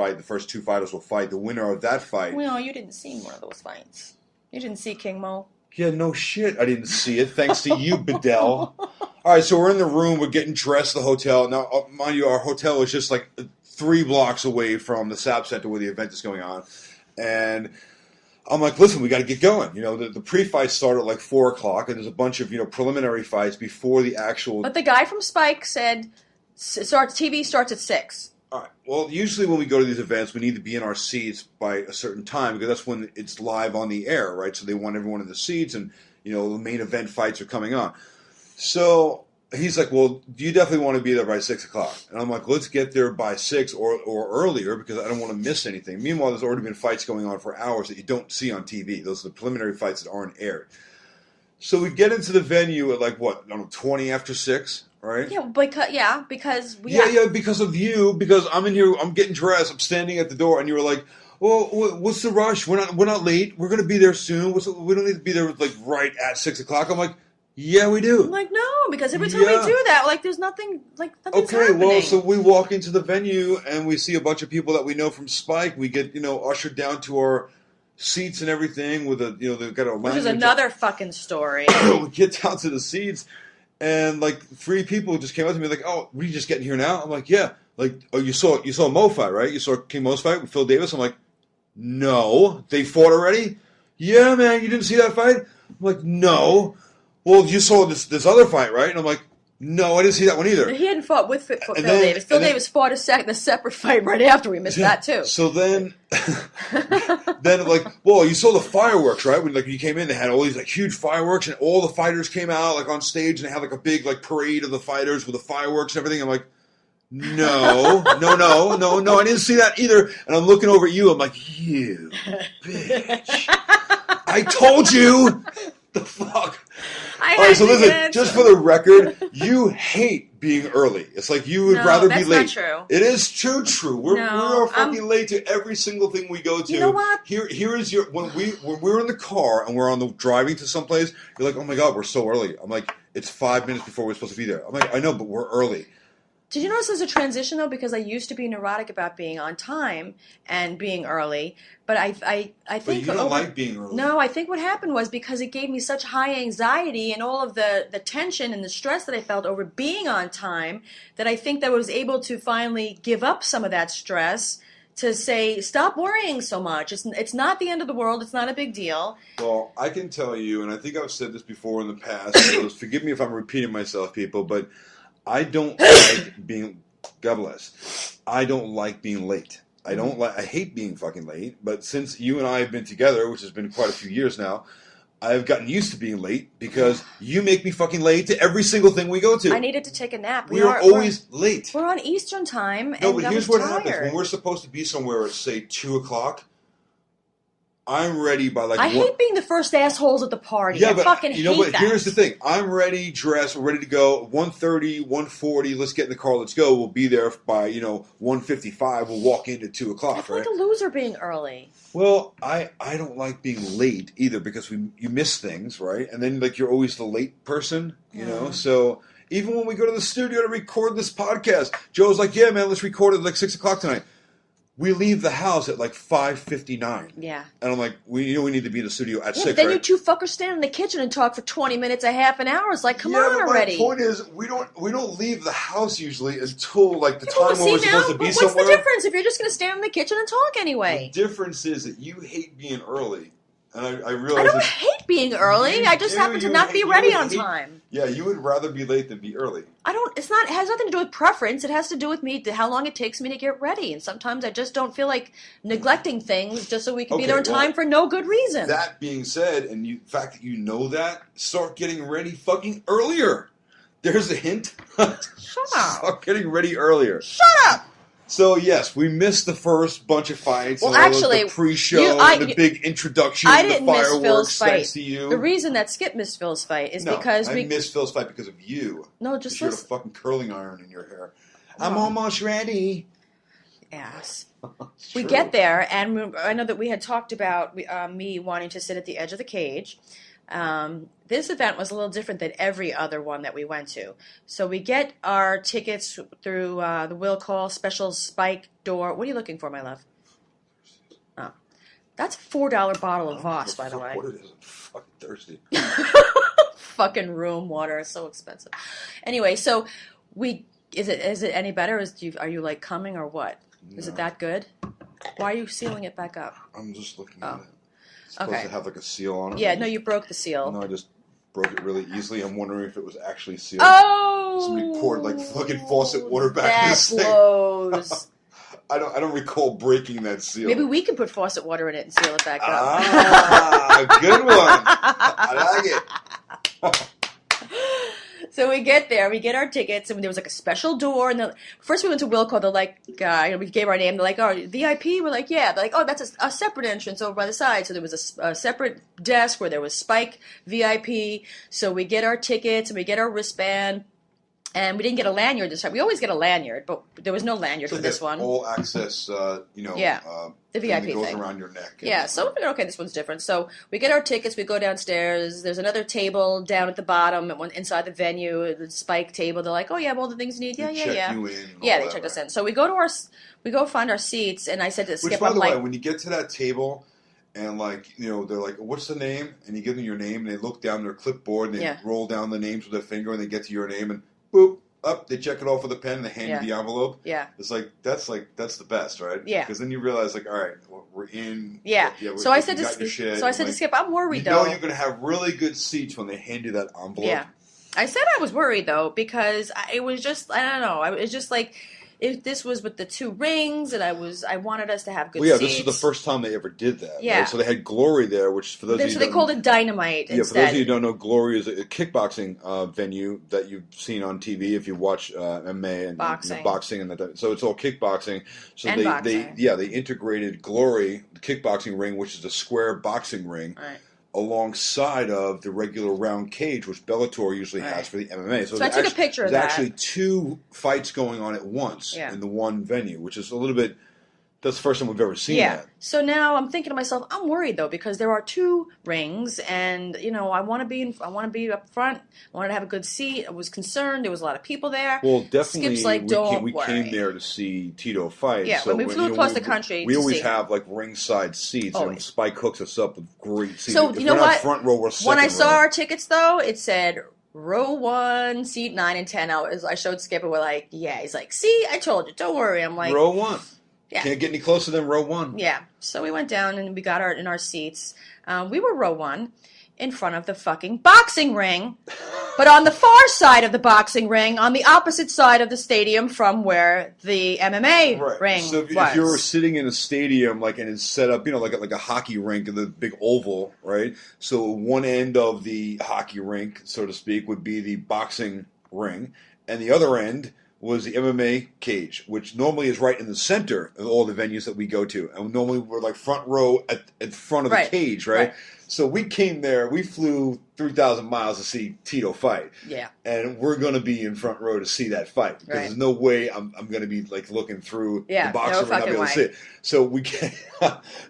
B: 2 fighters will fight. The winner of that fight.
C: Well, you didn't see one of those fights. You didn't see King Mo.
B: Yeah, no shit. I didn't see it. Thanks to you, Bedell. All right, so we're in the room. We're getting dressed at the hotel. Now, mind you, our hotel is just 3 blocks away from the SAP Center where the event is going on. And I'm like, listen, we got to get going. The pre-fights start at like 4 o'clock, and there's a bunch of preliminary fights before the actual.
C: But the guy from Spike said TV starts at 6.
B: All right. Well, usually when we go to these events, we need to be in our seats by a certain time because that's when it's live on the air, right? So they want everyone in the seats, and the main event fights are coming on. So he's like, well, do you definitely want to be there by 6 o'clock? And I'm like, let's get there by 6 or earlier because I don't want to miss anything. Meanwhile, there's already been fights going on for hours that you don't see on TV. Those are the preliminary fights that aren't aired. So we get into the venue at 20 after 6, right?
C: Yeah, because
B: because of you, because I'm in here, I'm getting dressed, I'm standing at the door, and you were like, well, what's the rush? We're not late. We're going to be there soon. We don't need to be there right at 6 o'clock. I'm like, yeah, we do.
C: I'm like, no, because every time we do that, there's nothing, nothing's happening.
B: Well, so we walk into the venue and we see a bunch of people that we know from Spike. We get, ushered down to our seats and everything with they've got a lounge.
C: Which is another fucking story.
B: We get down to the seats and 3 people just came up to me like, oh, we just getting here now? I'm like, yeah. Oh, you saw Mo fight, right? You saw King Mo's fight with Phil Davis? I'm like, no. They fought already? Yeah, man, you didn't see that fight? I'm like, no. Well, you saw this other fight, right? And I'm like, no, I didn't see that one either.
C: He hadn't fought with Phil Davis. Phil Davis fought the separate fight right after. We missed that, too.
B: So then, well, you saw the fireworks, right? When you came in, they had all these huge fireworks, and all the fighters came out on stage, and they had a big parade of the fighters with the fireworks and everything. I'm like, no, I didn't see that either. And I'm looking over at you. I'm like, you bitch! I told you. The fuck. All right, so listen, just for the record, you hate being early. It's like you would rather be late.
C: That's not true.
B: It is true. We're fucking late to every single thing we go to.
C: You know what?
B: Here is your when we're in the car and we're on the driving to someplace, you're like, oh my god, we're so early. I'm like, it's 5 minutes before we're supposed to be there. I'm like, I know, but we're early.
C: Did you notice there's a transition, though? Because I used to be neurotic about being on time and being early. But I think...
B: But you don't like being early.
C: No, I think what happened was because it gave me such high anxiety and all of the tension and the stress that I felt over being on time that I think that I was able to finally give up some of that stress to say, stop worrying so much. It's not the end of the world. It's not a big deal.
B: Well, I can tell you, and I think I've said this before in the past, so forgive me if I'm repeating myself, people, but... I don't like being, God bless, I don't like being late. I hate being fucking late, but since you and I have been together, which has been quite a few years now, I've gotten used to being late because you make me fucking late to every single thing we go to.
C: I needed to take a nap.
B: We're always late.
C: We're on Eastern time, and
B: no, but here's what happens.
C: tired.
B: When we're supposed to be somewhere at, say, 2 o'clock, I'm ready by
C: I hate being the first assholes at the party.
B: Yeah,
C: I fucking hate that.
B: But here's the thing. I'm ready, dressed, we're ready to go. 1:30, 1:40, let's get in the car, let's go. We'll be there by, 1:55. We'll walk in at 2 o'clock,
C: I feel
B: right?
C: like a loser being early.
B: Well, I don't like being late either because you miss things, right? And then, you're always the late person, you know? So even when we go to the studio to record this podcast, Joe's like, yeah, man, let's record it at 6 o'clock tonight. We leave the house at 5:59.
C: Yeah.
B: And I'm like, we need to be in the studio at 6,
C: but then
B: right?
C: you two fuckers stand in the kitchen and talk for 20 minutes, a half an hour. It's like, come on already.
B: My point is, we don't leave the house usually until the time when we're supposed to be
C: what's
B: somewhere.
C: What's the difference if you're just going to stand in the kitchen and talk anyway?
B: The difference is that you hate being early. And I realize
C: I don't hate being early. I just happen to not be ready on time.
B: Yeah, you would rather be late than be early.
C: It has nothing to do with preference. It has to do with how long it takes me to get ready. And sometimes I just don't feel like neglecting things just so we can be there in time for no good reason.
B: That being said, and the fact that you know that, start getting ready fucking earlier. There's a hint.
C: Shut up.
B: Start getting ready earlier.
C: Shut up.
B: So, yes, we missed the first bunch of fights.
C: Well, actually,
B: the pre-show, the big introduction,
C: I didn't
B: the fireworks,
C: miss Phil's fight.
B: thanks to you.
C: The reason that Skip missed Phil's fight is because
B: I missed Phil's fight because of you.
C: No, just
B: you had a fucking curling iron in your hair. I'm almost ready.
C: Ass. We get there, and I know that we had talked about me wanting to sit at the edge of the cage. This event was a little different than every other one that we went to. So we get our tickets through the will call special Spike door. What are you looking for, my love? Oh, that's a $4 bottle of Voss, by the way.
B: What it is? I'm fucking thirsty.
C: Fucking room water is so expensive. Anyway, so is it any better? Are you coming or what? No. Is it that good? Why are you sealing it back up?
B: I'm just looking at it. It's supposed to have like a seal on it.
C: Yeah, no, you broke the seal.
B: No, I just broke it really easily. I'm wondering if it was actually sealed.
C: Oh!
B: Somebody poured like fucking faucet water back in this thing.
C: That blows.
B: I don't recall breaking that seal.
C: Maybe we can put faucet water in it and seal it back up.
B: Ah, good one. I like it.
C: So we get there, we get our tickets, and there was like a special door. And first we went to Wilco. They're like, we gave our name. They're like, oh, VIP? We're like, yeah. They're like, oh, that's a separate entrance over by the side. So there was a separate desk where there was Spike VIP. So we get our tickets and we get our wristband. And we didn't get a lanyard this time. We always get a lanyard, but there was no lanyard for this one.
B: All access,
C: the VIP
B: thing. Goes
C: thing.
B: around your neck.
C: Yeah, so we figured, okay, this one's different. So we get our tickets, we go downstairs. There's another table down at the bottom inside the venue, the Spike table. They're like, oh, yeah, all the things you need. Yeah.
B: Check you in.
C: Yeah, they checked us in. So we go find our seats, and I said to Skip,
B: Which, by the way, when you get to that table, and they're like, what's the name? And you give them your name, and they look down their clipboard, and they roll down the names with their finger, and they get to your name, and boop, up, they check it off with a pen, and they hand you the envelope. Yeah. It's that's the best, right? Yeah. Because then you realize, all right, we're in.
C: Yeah. So I said to Skip, I'm worried, though.
B: You know you're going to have really good seats when they hand you that envelope.
C: Yeah. I said I was worried, though, because it was just, I don't know, it was just like, if this was with the 2 rings, and I wanted us to have good seats.
B: This is the first time they ever did that. Yeah. Right? So they had Glory there, which for those of you
C: so they called it Dynamite instead.
B: Yeah, for those of you who don't know, Glory is a kickboxing venue that you've seen on TV if you watch MMA and boxing and that. So it's all kickboxing. So they integrated Glory, the kickboxing ring, which is a square boxing ring. Right. Alongside of the regular round cage, which Bellator usually has for the MMA.
C: So I took a picture of that.
B: There's actually 2 fights going on at once in the one venue, which is a little bit... That's the first time we've ever seen that.
C: So now I'm thinking to myself, I'm worried though, because there are 2 rings, and I want to be up front. I wanted to have a good seat. I was concerned. There was a lot of people there.
B: Well, definitely.
C: Skip's like,
B: we came there to see Tito fight.
C: Yeah, so when we flew across the country.
B: We always have like ringside seats, and Spike hooks us up with great seats.
C: So
B: if
C: you know what?
B: Front row, we're second
C: when I saw
B: row.
C: our tickets though, it said row 1, seat 9 and 10. I showed Skip, and we're like, yeah. He's like, see, I told you. Don't worry. I'm like,
B: row 1.
C: Yeah.
B: Can't get any closer than row 1.
C: Yeah. So we went down and we got in our seats. We were row 1 in front of the fucking boxing ring, but on the far side of the boxing ring, on the opposite side of the stadium from where the MMA ring was.
B: So if you were sitting in a stadium, and it's set up, like a hockey rink in the big oval, right? So one end of the hockey rink, so to speak, would be the boxing ring, and the other end was the MMA cage, which normally is right in the center of all the venues that we go to. And normally we're like front row at front of the cage, right? So we came there, we flew 3,000 miles to see Tito fight. Yeah. And we're going to be in front row to see that fight. Because there's no way I'm going to be looking through the boxing ring. I'll be able to see it. So we can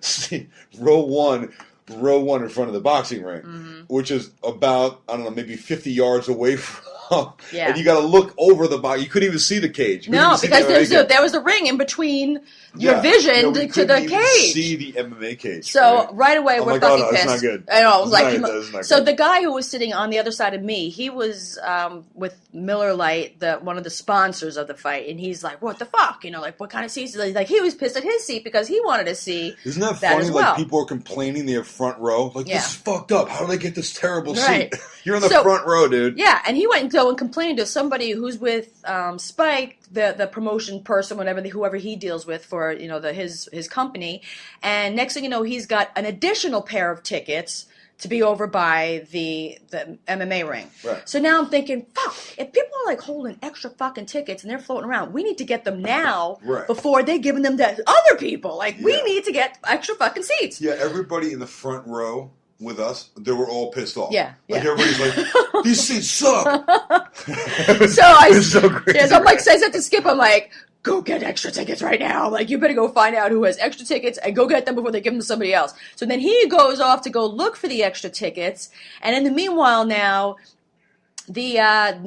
B: see row 1 in front of the boxing ring, which is about, I don't know, maybe 50 yards away from. And you got to look over the box. You couldn't even see the cage.
C: No, because there was a ring in between your vision to the cage.
B: See the MMA cage.
C: So right away we're fucking pissed.
B: That's not good.
C: I know. So the guy who was sitting on the other side of me, he was with Miller Lite, one of the sponsors of the fight, and he's like, "What the fuck? What kind of seats?" He was pissed at his seat because he wanted to see.
B: Isn't that funny?
C: As well.
B: People are complaining they have front row. This is fucked up. How do they get this terrible seat? You're in the front row, dude.
C: Yeah, and he went and go and complained to somebody who's with Spike, the promotion person, whoever he deals with for his company, and next thing you know, he's got an additional pair of tickets to be over by the MMA ring. Right. So now I'm thinking, fuck, if people are holding extra fucking tickets and they're floating around, we need to get them now before they're giving them to other people. We need to get extra fucking seats.
B: Yeah, everybody in the front row with us, they were all pissed off.
C: Yeah.
B: Everybody's like, these seats suck.
C: So I'm said to Skip, I'm like, go get extra tickets right now. You better go find out who has extra tickets and go get them before they give them to somebody else. So then he goes off to go look for the extra tickets. And in the meanwhile now, another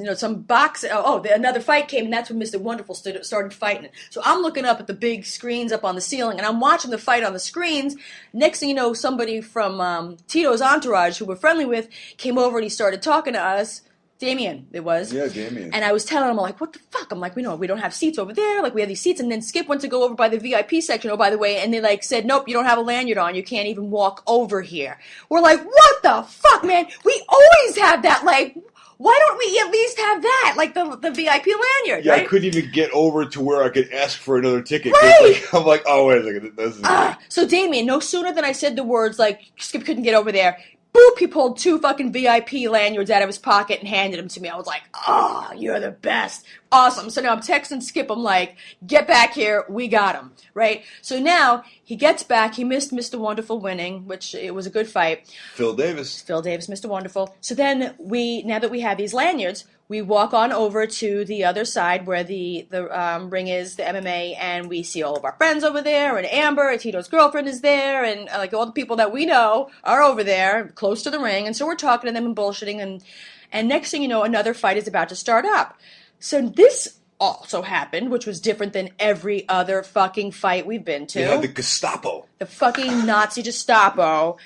C: fight came, and that's when Mr. Wonderful started fighting. So I'm looking up at the big screens up on the ceiling, and I'm watching the fight on the screens. Next thing you know, somebody from Tito's entourage, who we're friendly with, came over and he started talking to us. Damien, it was.
B: Yeah, Damien.
C: And I was telling him, I'm like, what the fuck? I'm like, we don't have seats over there. Like, we have these seats. And then Skip went to go over by the VIP section, oh, by the way, and they, like, said, nope, you don't have a lanyard on. You can't even walk over here. We're like, what the fuck, man? We always have that, like, why don't we at least have that? Like, the VIP lanyard,
B: Yeah,
C: right?
B: I couldn't even get over to where I could ask for another ticket.
C: Right!
B: I'm like, oh, wait a second. This is
C: So, Damien, no sooner than I said the words, like, Skip couldn't get over there, boop, he pulled 2 fucking VIP lanyards out of his pocket and handed them to me. I was like, you're the best. Awesome. So now I'm texting Skip. I'm like, get back here. We got him. Right? So now he gets back. He missed Mr. Wonderful winning, which it was a good fight.
B: Phil Davis,
C: Mr. Wonderful. So then now that we have these lanyards, we walk on over to the other side where the ring is, the MMA, and we see all of our friends over there, and Amber, and Tito's girlfriend is there, and like all the people that we know are over there, close to the ring, and so we're talking to them and bullshitting, and next thing you know, another fight is about to start up. So this also happened, which was different than every other fucking fight we've been to.
B: you had the Gestapo.
C: The fucking Nazi Gestapo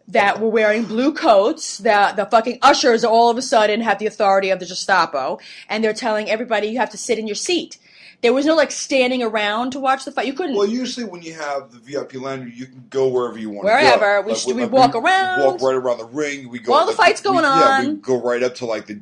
C: that were wearing blue coats. The fucking ushers all of a sudden have the authority of the Gestapo, and they're telling everybody you have to sit in your seat. There was no, like, standing around to watch the fight. You couldn't.
B: Well, usually when you have the VIP lanyard, you can go wherever you want
C: Wherever.
B: to go.
C: We walk around.
B: We walk right around the ring. We go
C: while the fight's going on.
B: Yeah, we go right up to, like, the,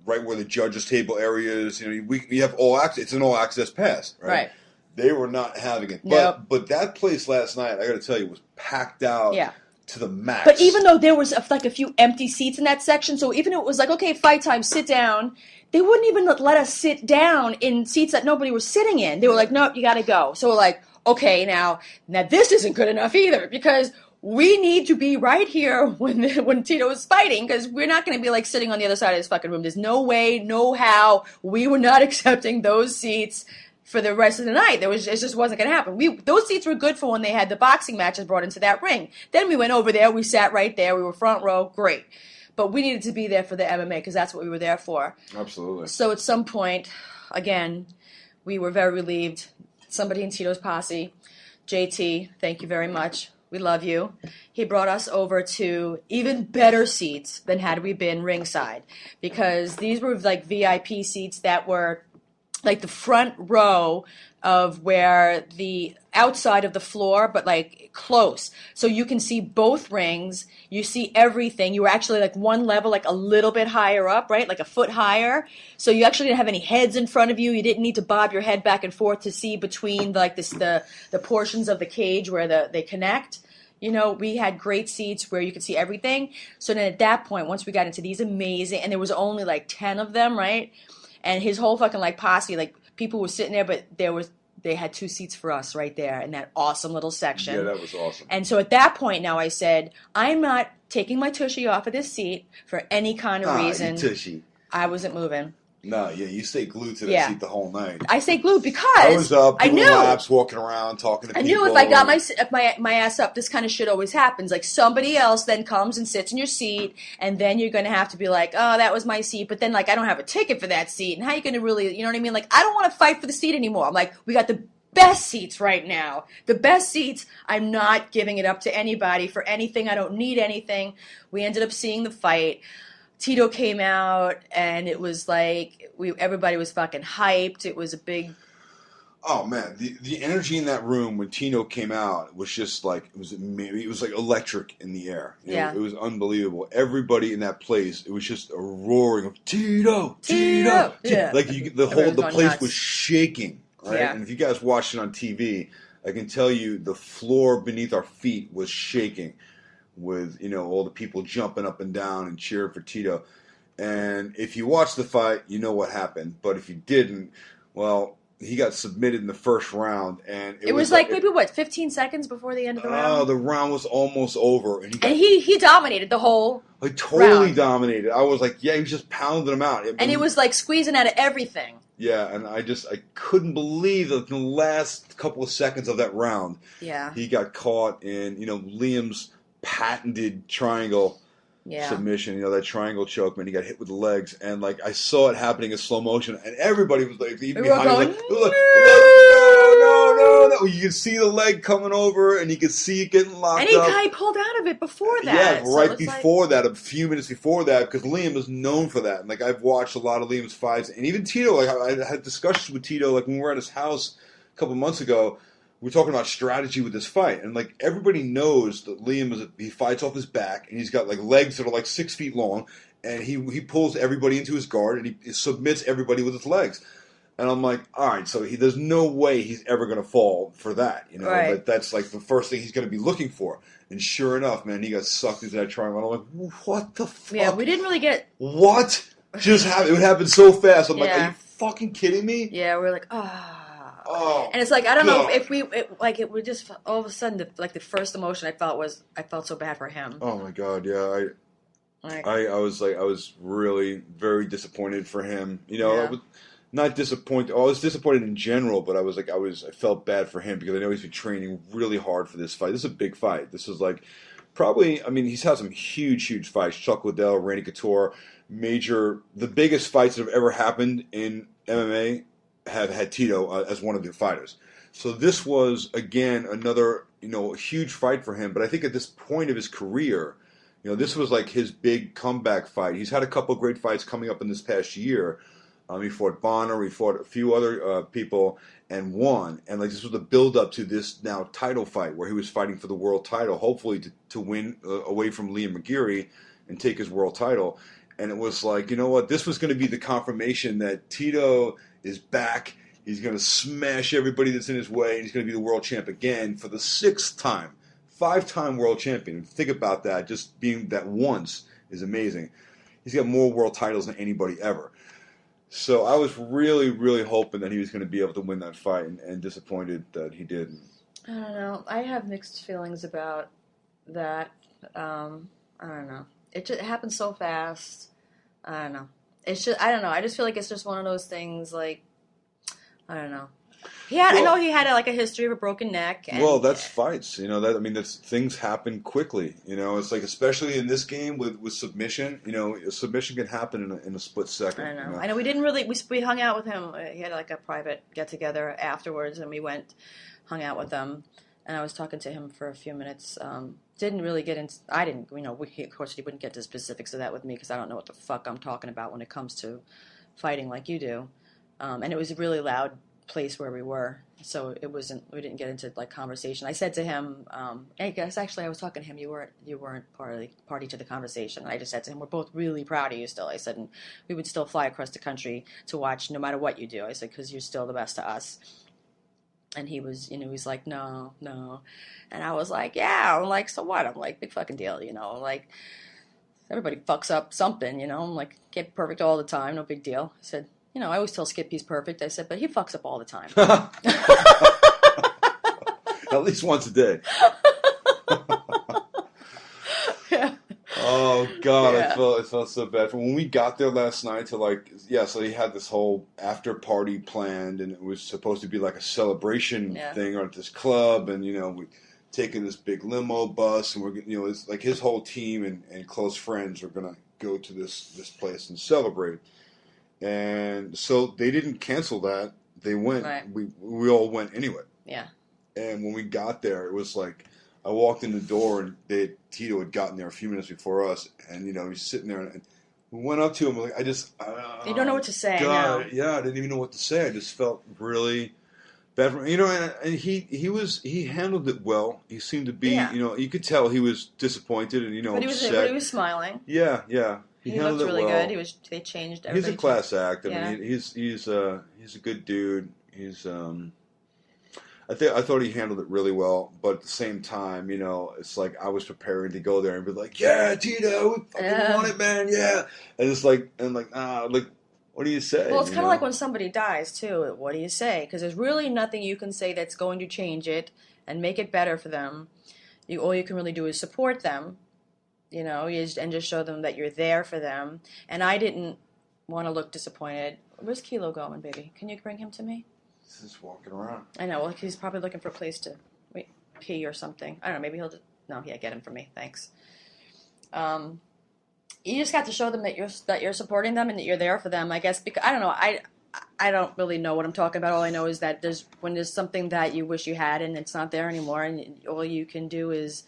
B: right where the judges' table area is. We have all access. It's an all access pass, right?
C: Right.
B: They were not having it.
C: Nope.
B: But that place last night, I got to tell you, was packed out.
C: Yeah.
B: To the max.
C: But even though there was like a few empty seats in that section, so even if it was like, okay, fight time, sit down, they wouldn't even let us sit down in seats that nobody was sitting in. They were like, nope, you got to go. So we're like, okay, now this isn't good enough either, because we need to be right here when Tito is fighting, because we're not going to be like sitting on the other side of this fucking room. There's no way, no how. We were not accepting those seats for the rest of the night. It just wasn't going to happen. Those seats were good for when they had the boxing matches brought into that ring. Then we went over there. We sat right there. We were front row. Great. But we needed to be there for the MMA because that's what we were there for.
B: Absolutely.
C: So at some point, again, we were very relieved. Somebody in Tito's posse, JT, thank you very much. We love you. He brought us over to even better seats than had we been ringside, because these were like VIP seats that were like the front row of where the outside of the floor, but like close. So you can see both rings. You see everything. You were actually like one level, like a little bit higher up, right? Like a foot higher. So you actually didn't have any heads in front of you. You didn't need to bob your head back and forth to see between like the portions of the cage where they connect. We had great seats where you could see everything. So then at that point, once we got into these amazing, and there was only like 10 of them, right? And his whole fucking like posse, like people were sitting there, but they had 2 seats for us right there in that awesome little section.
B: Yeah, that was awesome.
C: And so at that point now I said, I'm not taking my tushy off of this seat for any kind of reason.
B: Tushy.
C: I wasn't moving.
B: No, yeah, you stay glued to that seat the whole night.
C: I stay glued because
B: I was up, doing
C: I knew
B: laps, walking around, talking to people.
C: I knew if I got my ass up, this kind of shit always happens. Like somebody else then comes and sits in your seat, and then you're going to have to be like, oh, that was my seat. But then like I don't have a ticket for that seat, and how you going to really, you know what I mean? Like I don't want to fight for the seat anymore. I'm like, we got the best seats right now. The best seats. I'm not giving it up to anybody for anything. I don't need anything. We ended up seeing the fight. Tito came out, and it was like everybody was fucking hyped. It was a big.
B: Oh man, the energy in that room when Tito came out was just like it was like electric in the air. It was unbelievable. Everybody in that place, it was just a roaring of Tito.
C: Yeah.
B: Like the place
C: nuts.
B: was shaking. Right,
C: Yeah.
B: and if you guys watched it on TV, I can tell you the floor beneath our feet was shaking. With all the people jumping up and down and cheering for Tito. And if you watched the fight, you know what happened. But if you didn't, well, he got submitted in the first round, and it was like
C: maybe 15 seconds before the end of the round.
B: Oh, the round was almost over, and
C: he dominated the whole.
B: Like totally
C: round.
B: Dominated. I was like, yeah, he was just pounding him out,
C: and he was like squeezing out of everything.
B: Yeah, and I couldn't believe that in the last couple of seconds of that round, he got caught in Liam's patented triangle submission, that triangle choke when he got hit with the legs, and like I saw it happening in slow motion, and everybody was like, even behind, was like, no. You can see the leg coming over, and you can see it getting locked up.
C: And he pulled out of it before that.
B: Yeah, right before that, a few minutes before that, because Liam is known for that. And, like, I've watched a lot of Liam's fights, and even Tito. Like, I had discussions with Tito, like, when we were at his house a couple months ago. We were talking about strategy with this fight, and, like, everybody knows that Liam he fights off his back, and he's got, like, legs that are, like, 6 feet long, and he pulls everybody into his guard, and he submits everybody with his legs. And I'm like, all right, so there's no way he's ever going to fall for that, you know?
C: Right.
B: But that's, like, the first thing he's going to be looking for. And sure enough, man, he got sucked into that triangle. I'm like, what the fuck?
C: Yeah, we didn't really get...
B: What just happened? It happened so fast. I'm like, are you fucking kidding me?
C: Yeah, we're like, Oh, and it's like, I don't know if it would just, all of a sudden, the first emotion I felt so bad for him.
B: Oh my God, yeah. I was really very disappointed for him. You know, I was not disappointed. I was disappointed in general, but I felt bad for him because I know he's been training really hard for this fight. This is a big fight. This is like, probably, I mean, he's had some huge fights. Chuck Liddell, Randy Couture, the biggest fights that have ever happened in MMA have had Tito as one of the fighters. So this was, again, another, huge fight for him. But I think at this point of his career, this was like his big comeback fight. He's had a couple of great fights coming up in this past year. He fought Bonner, he fought a few other people, and won. And like this was the build-up to this now title fight where he was fighting for the world title, hopefully to win away from Liam McGeary and take his world title. And it was like, you know what, this was going to be the confirmation that Tito is back. He's going to smash everybody that's in his way, and he's going to be the world champ again for the 6th time. 5-time world champion. Think about that. Just being that once is amazing. He's got more world titles than anybody ever. So I was really, really hoping that he was going to be able to win that fight, and disappointed that he didn't.
C: I don't know. I have mixed feelings about that. I don't know. It just happened so fast. I don't know. I don't know. I just feel like it's just one of those things. Like, I don't know. I know he had a history of a broken neck. And,
B: that's fights. That's things happen quickly. It's like, especially in this game with submission. A submission can happen in a split second.
C: I know. I know. We didn't really. We hung out with him. He had a private get together afterwards, and we hung out with them. And I was talking to him for a few minutes. Didn't really get into. I didn't. Of course, he wouldn't get to specifics of that with me because I don't know what the fuck I'm talking about when it comes to fighting like you do. And it was a really loud place where we were, so we didn't get into conversation. I said to him, I guess actually I was talking to him, you weren't party to the conversation. I just said to him, we're both really proud of you still. I said, and we would still fly across the country to watch no matter what you do. I said, because you're still the best to us. And he was, he's like, no. And I was like, yeah. I'm like, so what? I'm like, big fucking deal, like everybody fucks up something, I'm like, get perfect all the time, no big deal. I said, I always tell Skip he's perfect. I said, but he fucks up all the time.
B: At least once a day.
C: Yeah.
B: Oh, God, yeah. I felt so bad. When we got there last night so he had this whole after party planned, and it was supposed to be like a celebration thing at this club, and, we taking this big limo bus, and we're, it's like his whole team and close friends are going to go to this place and celebrate. And so they didn't cancel that. They went. Right. We all went anyway. Yeah. And when we got there, it was like I walked in the door and Tito had gotten there a few minutes before us, and he's sitting there, and we went up to him. Like
C: you don't know what to say.
B: God, yeah, I didn't even know what to say. I just felt really bad for him. And he handled it well. He seemed to be, you could tell he was disappointed and
C: but he was smiling.
B: Yeah.
C: He looked really good. They changed everything.
B: He's a class act. I mean, he's a good dude. He's I thought he handled it really well, but at the same time, it's like I was preparing to go there and be like, yeah, Tito, we fucking want it, man, yeah. And it's like, what do you say?
C: Well, it's kind of like when somebody dies too. What do you say? Because there's really nothing you can say that's going to change it and make it better for them. All you can really do is support them. And just show them that you're there for them. And I didn't want to look disappointed. Where's Kilo going, baby? Can you bring him to me?
B: He's just walking around.
C: I know. Well, he's probably looking for a place to pee or something. I don't know. Maybe he'll just... No, get him for me. Thanks. You just got to show them that you're supporting them and that you're there for them, I guess. Because I don't know. I don't really know what I'm talking about. All I know is that when there's something that you wish you had and it's not there anymore, and all you can do is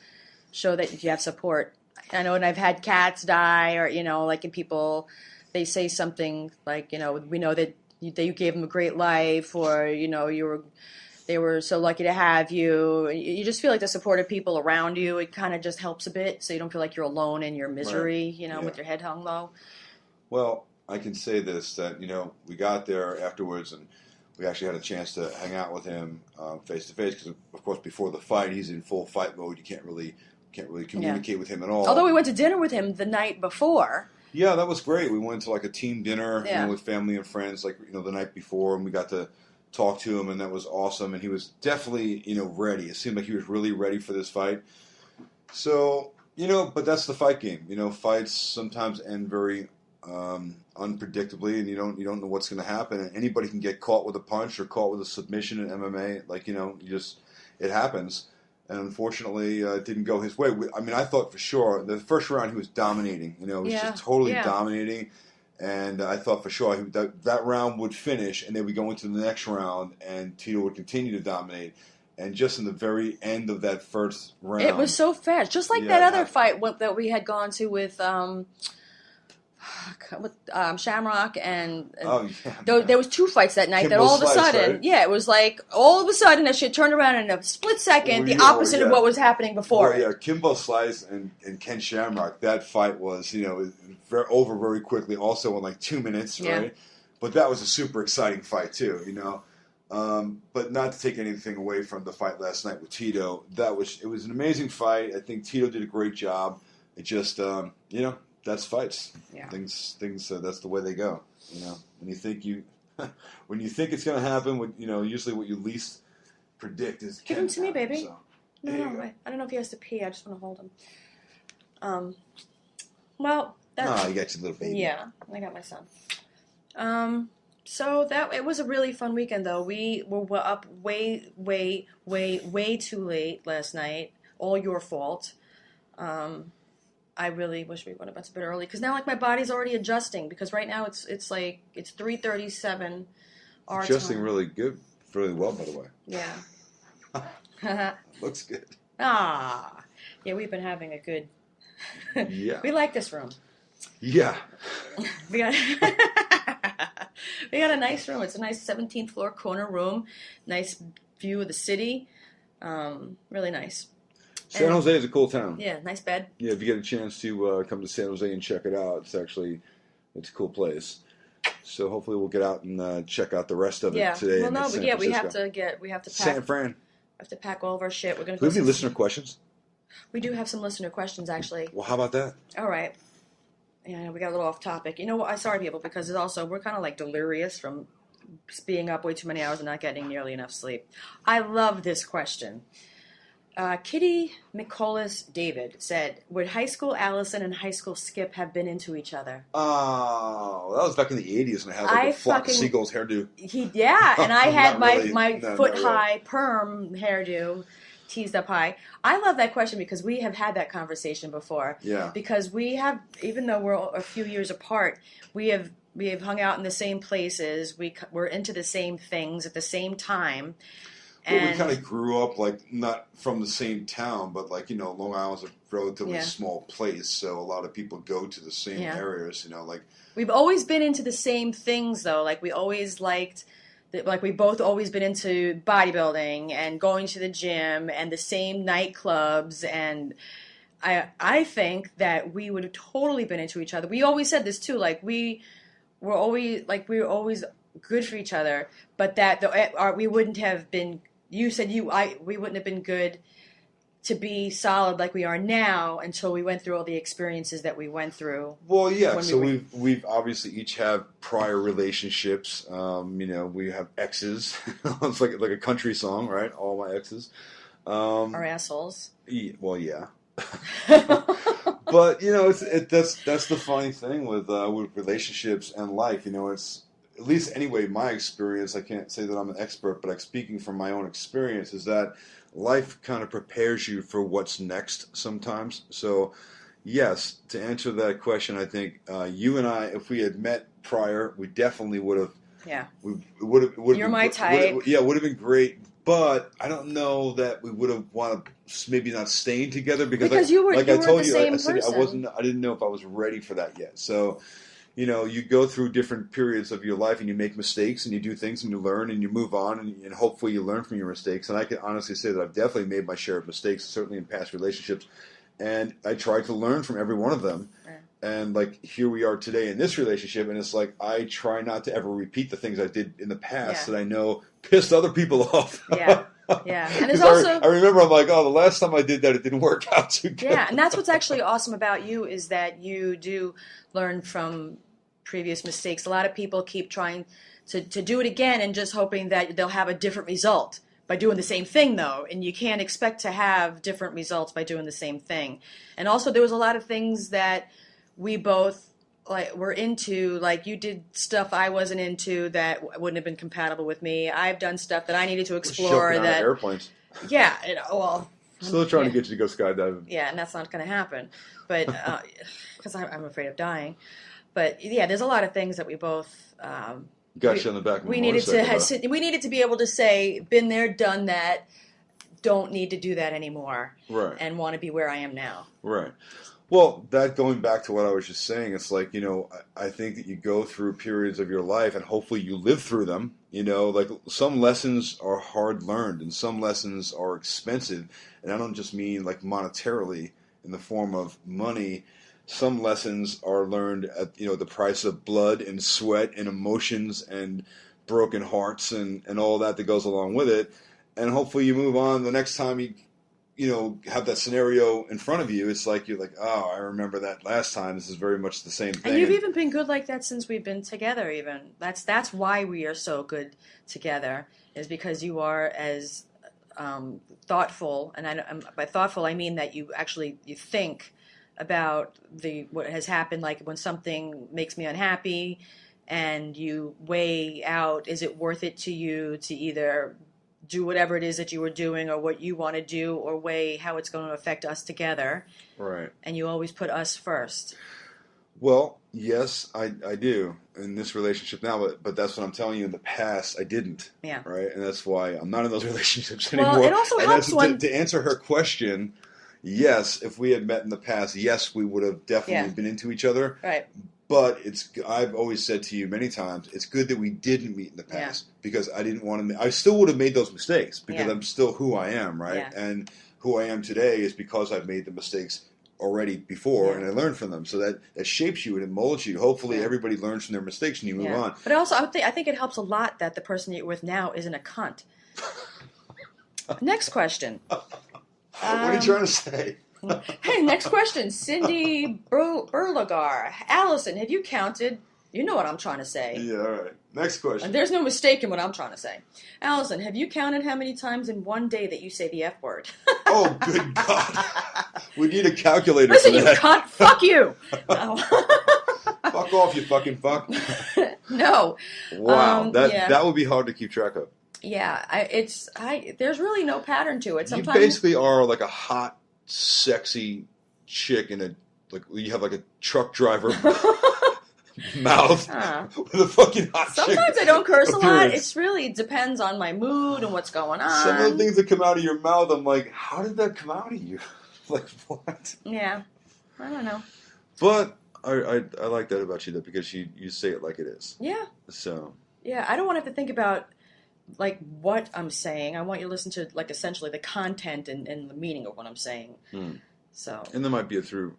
C: show that you have support. I know, and I've had cats die, or like in people, they say something like, we know that you gave them a great life, or they were so lucky to have you. You just feel like the support of people around you. It kind of just helps a bit, so you don't feel like you're alone in your misery,
B: right.
C: with your head hung low.
B: Well, I can say this, that, we got there afterwards and we actually had a chance to hang out with him face to face because, of course, before the fight, he's in full fight mode. You can't really communicate with him at all.
C: Although we went to dinner with him the night before.
B: Yeah, that was great. We went to like a team dinner with family and friends, like, the night before, and we got to talk to him, and that was awesome. And he was definitely, ready. It seemed like he was really ready for this fight. So, but that's the fight game. Fights sometimes end very unpredictably, and you don't know what's going to happen. And anybody can get caught with a punch or caught with a submission in MMA. Like, it happens. And unfortunately, it didn't go his way. I thought for sure the first round he was dominating. He was just totally dominating. And I thought for sure that round would finish, and then we go into the next round, and Tito would continue to dominate. And just in the very end of that first round,
C: it was so fast, just like that other fight that we had gone to with Shamrock and there was 2 fights that night.
B: Kimbo
C: that all of a
B: Slice,
C: sudden,
B: right?
C: it was like all of a sudden that shit turned around in a split second, the opposite of what was happening before.
B: Kimbo Slice and Ken Shamrock. That fight was over very quickly. Also in like 2 minutes, right? But that was a super exciting fight too. But not to take anything away from the fight last night with Tito. It was an amazing fight. I think Tito did a great job. It just that's fights. Yeah. Things. That's the way they go. When you think it's going to happen, usually what you least predict is.
C: Give him to me, baby.
B: So,
C: no, I don't know if he has to pee. I just want to hold him. Well, that's.
B: Oh, you got your little baby.
C: Yeah, I got my son. So it was a really fun weekend, though. We were up way too late last night. All your fault. I really wish we went to bed a bit early because now, like, my body's already adjusting because right now it's 3:37 our
B: adjusting
C: time.
B: really well, by the way.
C: Yeah.
B: Looks good.
C: Yeah, we've been having a good.
B: Yeah.
C: We like this room.
B: Yeah.
C: We got a nice room. It's a nice 17th floor corner room. Nice view of the city. Really nice.
B: San Jose is a cool town.
C: Yeah, nice bed.
B: Yeah, if you get a chance to come to San Jose and check it out, it's a cool place. So hopefully we'll get out and check out the rest of it today.
C: Well, no, but we have to pack.
B: San Fran.
C: We have to pack all of our shit. We're gonna.
B: Do we have any listener questions?
C: We do have some listener questions, actually.
B: Well, how about that?
C: All right. Yeah, we got a little off topic. You know what? I'm sorry, people, because we're kind of like delirious from being up way too many hours and not getting nearly enough sleep. I love this question. Kitty McCollis David said, would high school Allison and high school Skip have been into each other?
B: Oh, that was back in the 80s when I had like a flock of seagulls hairdo.
C: And I had my
B: No,
C: foot-high perm hairdo teased up high. I love that question because we have had that conversation before.
B: Yeah.
C: Because we have, even though we're a few years apart, we have hung out in the same places. We're into the same things at the same time.
B: Well, we kind of grew up, like, not from the same town, but, like, Long Island's a relatively small place, so a lot of people go to the same areas, like...
C: We've always been into the same things, though. Like, we always liked... we both always been into bodybuilding and going to the gym and the same nightclubs, and I think that we would have totally been into each other. We always said this, too. Like, we were always good for each other, but that we wouldn't have been... You said we wouldn't have been good to be solid like we are now until we went through all the experiences that we went through.
B: Well, yeah. So we've obviously each have prior relationships. We have exes. It's like a country song, right? All my exes.
C: Our assholes.
B: Well, yeah. But that's the funny thing with relationships and life. It's. At least anyway, my experience, I can't say that I'm an expert, but speaking from my own experience, is that life kind of prepares you for what's next sometimes. So, yes, to answer that question, I think you and I, if we had met prior, we definitely would have
C: Yeah.
B: You're
C: my type.
B: It would have been great. But I don't know that we would have wanted maybe not staying together because
C: you were
B: I told you,
C: I
B: said I didn't know if I was ready for that yet. So, you go through different periods of your life and you make mistakes and you do things and you learn and you move on and hopefully you learn from your mistakes. And I can honestly say that I've definitely made my share of mistakes, certainly in past relationships. And I tried to learn from every one of them. Right. And here we are today in this relationship, and it's I try not to ever repeat the things I did in the past that I know pissed other people off.
C: Yeah, yeah. And there's also
B: I remember I'm the last time I did that, it didn't work out too good.
C: Yeah, and that's what's actually awesome about you is that you do learn from previous mistakes. A lot of people keep trying to do it again and just hoping that they'll have a different result by doing the same thing, though, and you can't expect to have different results by doing the same thing. And also, there was a lot of things that we both were into. You did stuff I wasn't into that wouldn't have been compatible with me. I've done stuff that I needed to explore.
B: That airplanes.
C: Yeah,
B: still trying to get you to go skydiving.
C: Yeah, and that's not going to happen, but because I'm afraid of dying. But yeah, there's a lot of things that we both.
B: Got you on the back of
C: we needed to be able to say, been there, done that, don't need to do that anymore.
B: Right.
C: And want to be where I am now.
B: Right. Well, that going back to what I was just saying, it's I think that you go through periods of your life and hopefully you live through them. Some lessons are hard learned and some lessons are expensive. And I don't just mean monetarily in the form of money. Some lessons are learned at the price of blood and sweat and emotions and broken hearts and all that goes along with it. And hopefully you move on. The next time you have that scenario in front of you, it's you're oh, I remember that last time. This is very much the same thing.
C: And you've even been good like that since we've been together. Even that's why we are so good together, is because you are as thoughtful. And by thoughtful, I mean that you think about what has happened, when something makes me unhappy, and you weigh out, is it worth it to you to either do whatever it is that you were doing or what you want to do, or weigh how it's going to affect us together.
B: Right.
C: And you always put us first.
B: Well, yes, I do in this relationship now, but that's what I'm telling you. In the past, I didn't.
C: Yeah.
B: Right, and that's why I'm not in those relationships anymore.
C: Well, it also helps
B: to answer her question. Yes, if we had met in the past, yes, we would have definitely been into each other.
C: Right.
B: But I've always said to you many times, it's good that we didn't meet in the past because I didn't want to. I still would have made those mistakes because I'm still who I am, right?
C: Yeah.
B: And who I am today is because I've made the mistakes already before and I learned from them. So that shapes you and it molds you. Hopefully everybody learns from their mistakes and you move on.
C: But also, I think it helps a lot that the person you're with now isn't a cunt. Next question.
B: What are you trying to say?
C: Hey, next question. Cindy Berlagar. Allison, have you counted? You know what I'm trying to say.
B: Yeah, all right. Next question.
C: And there's no mistake in what I'm trying to say. Allison, have you counted how many times in one day that you say the F word?
B: Oh, good God. We need a calculator
C: Listen,
B: for that.
C: you cunt. Fuck you. No.
B: Fuck off, you fucking fuck.
C: No.
B: Wow. That would be hard to keep track of.
C: Yeah. There's really no pattern to it. Sometimes
B: you basically are like a hot, sexy chick in you have a truck driver mouth with a fucking hot chick.
C: Sometimes I don't curse a lot. It really depends on my mood and what's going on.
B: Some of the things that come out of your mouth, I'm like, how did that come out of you? What?
C: Yeah. I don't know.
B: But I like that about you, though, because you say it like it is.
C: Yeah.
B: So.
C: Yeah, I don't want to have to think about what I'm saying. I want you to listen to essentially the content and the meaning of what I'm saying. So. And there
B: might be a few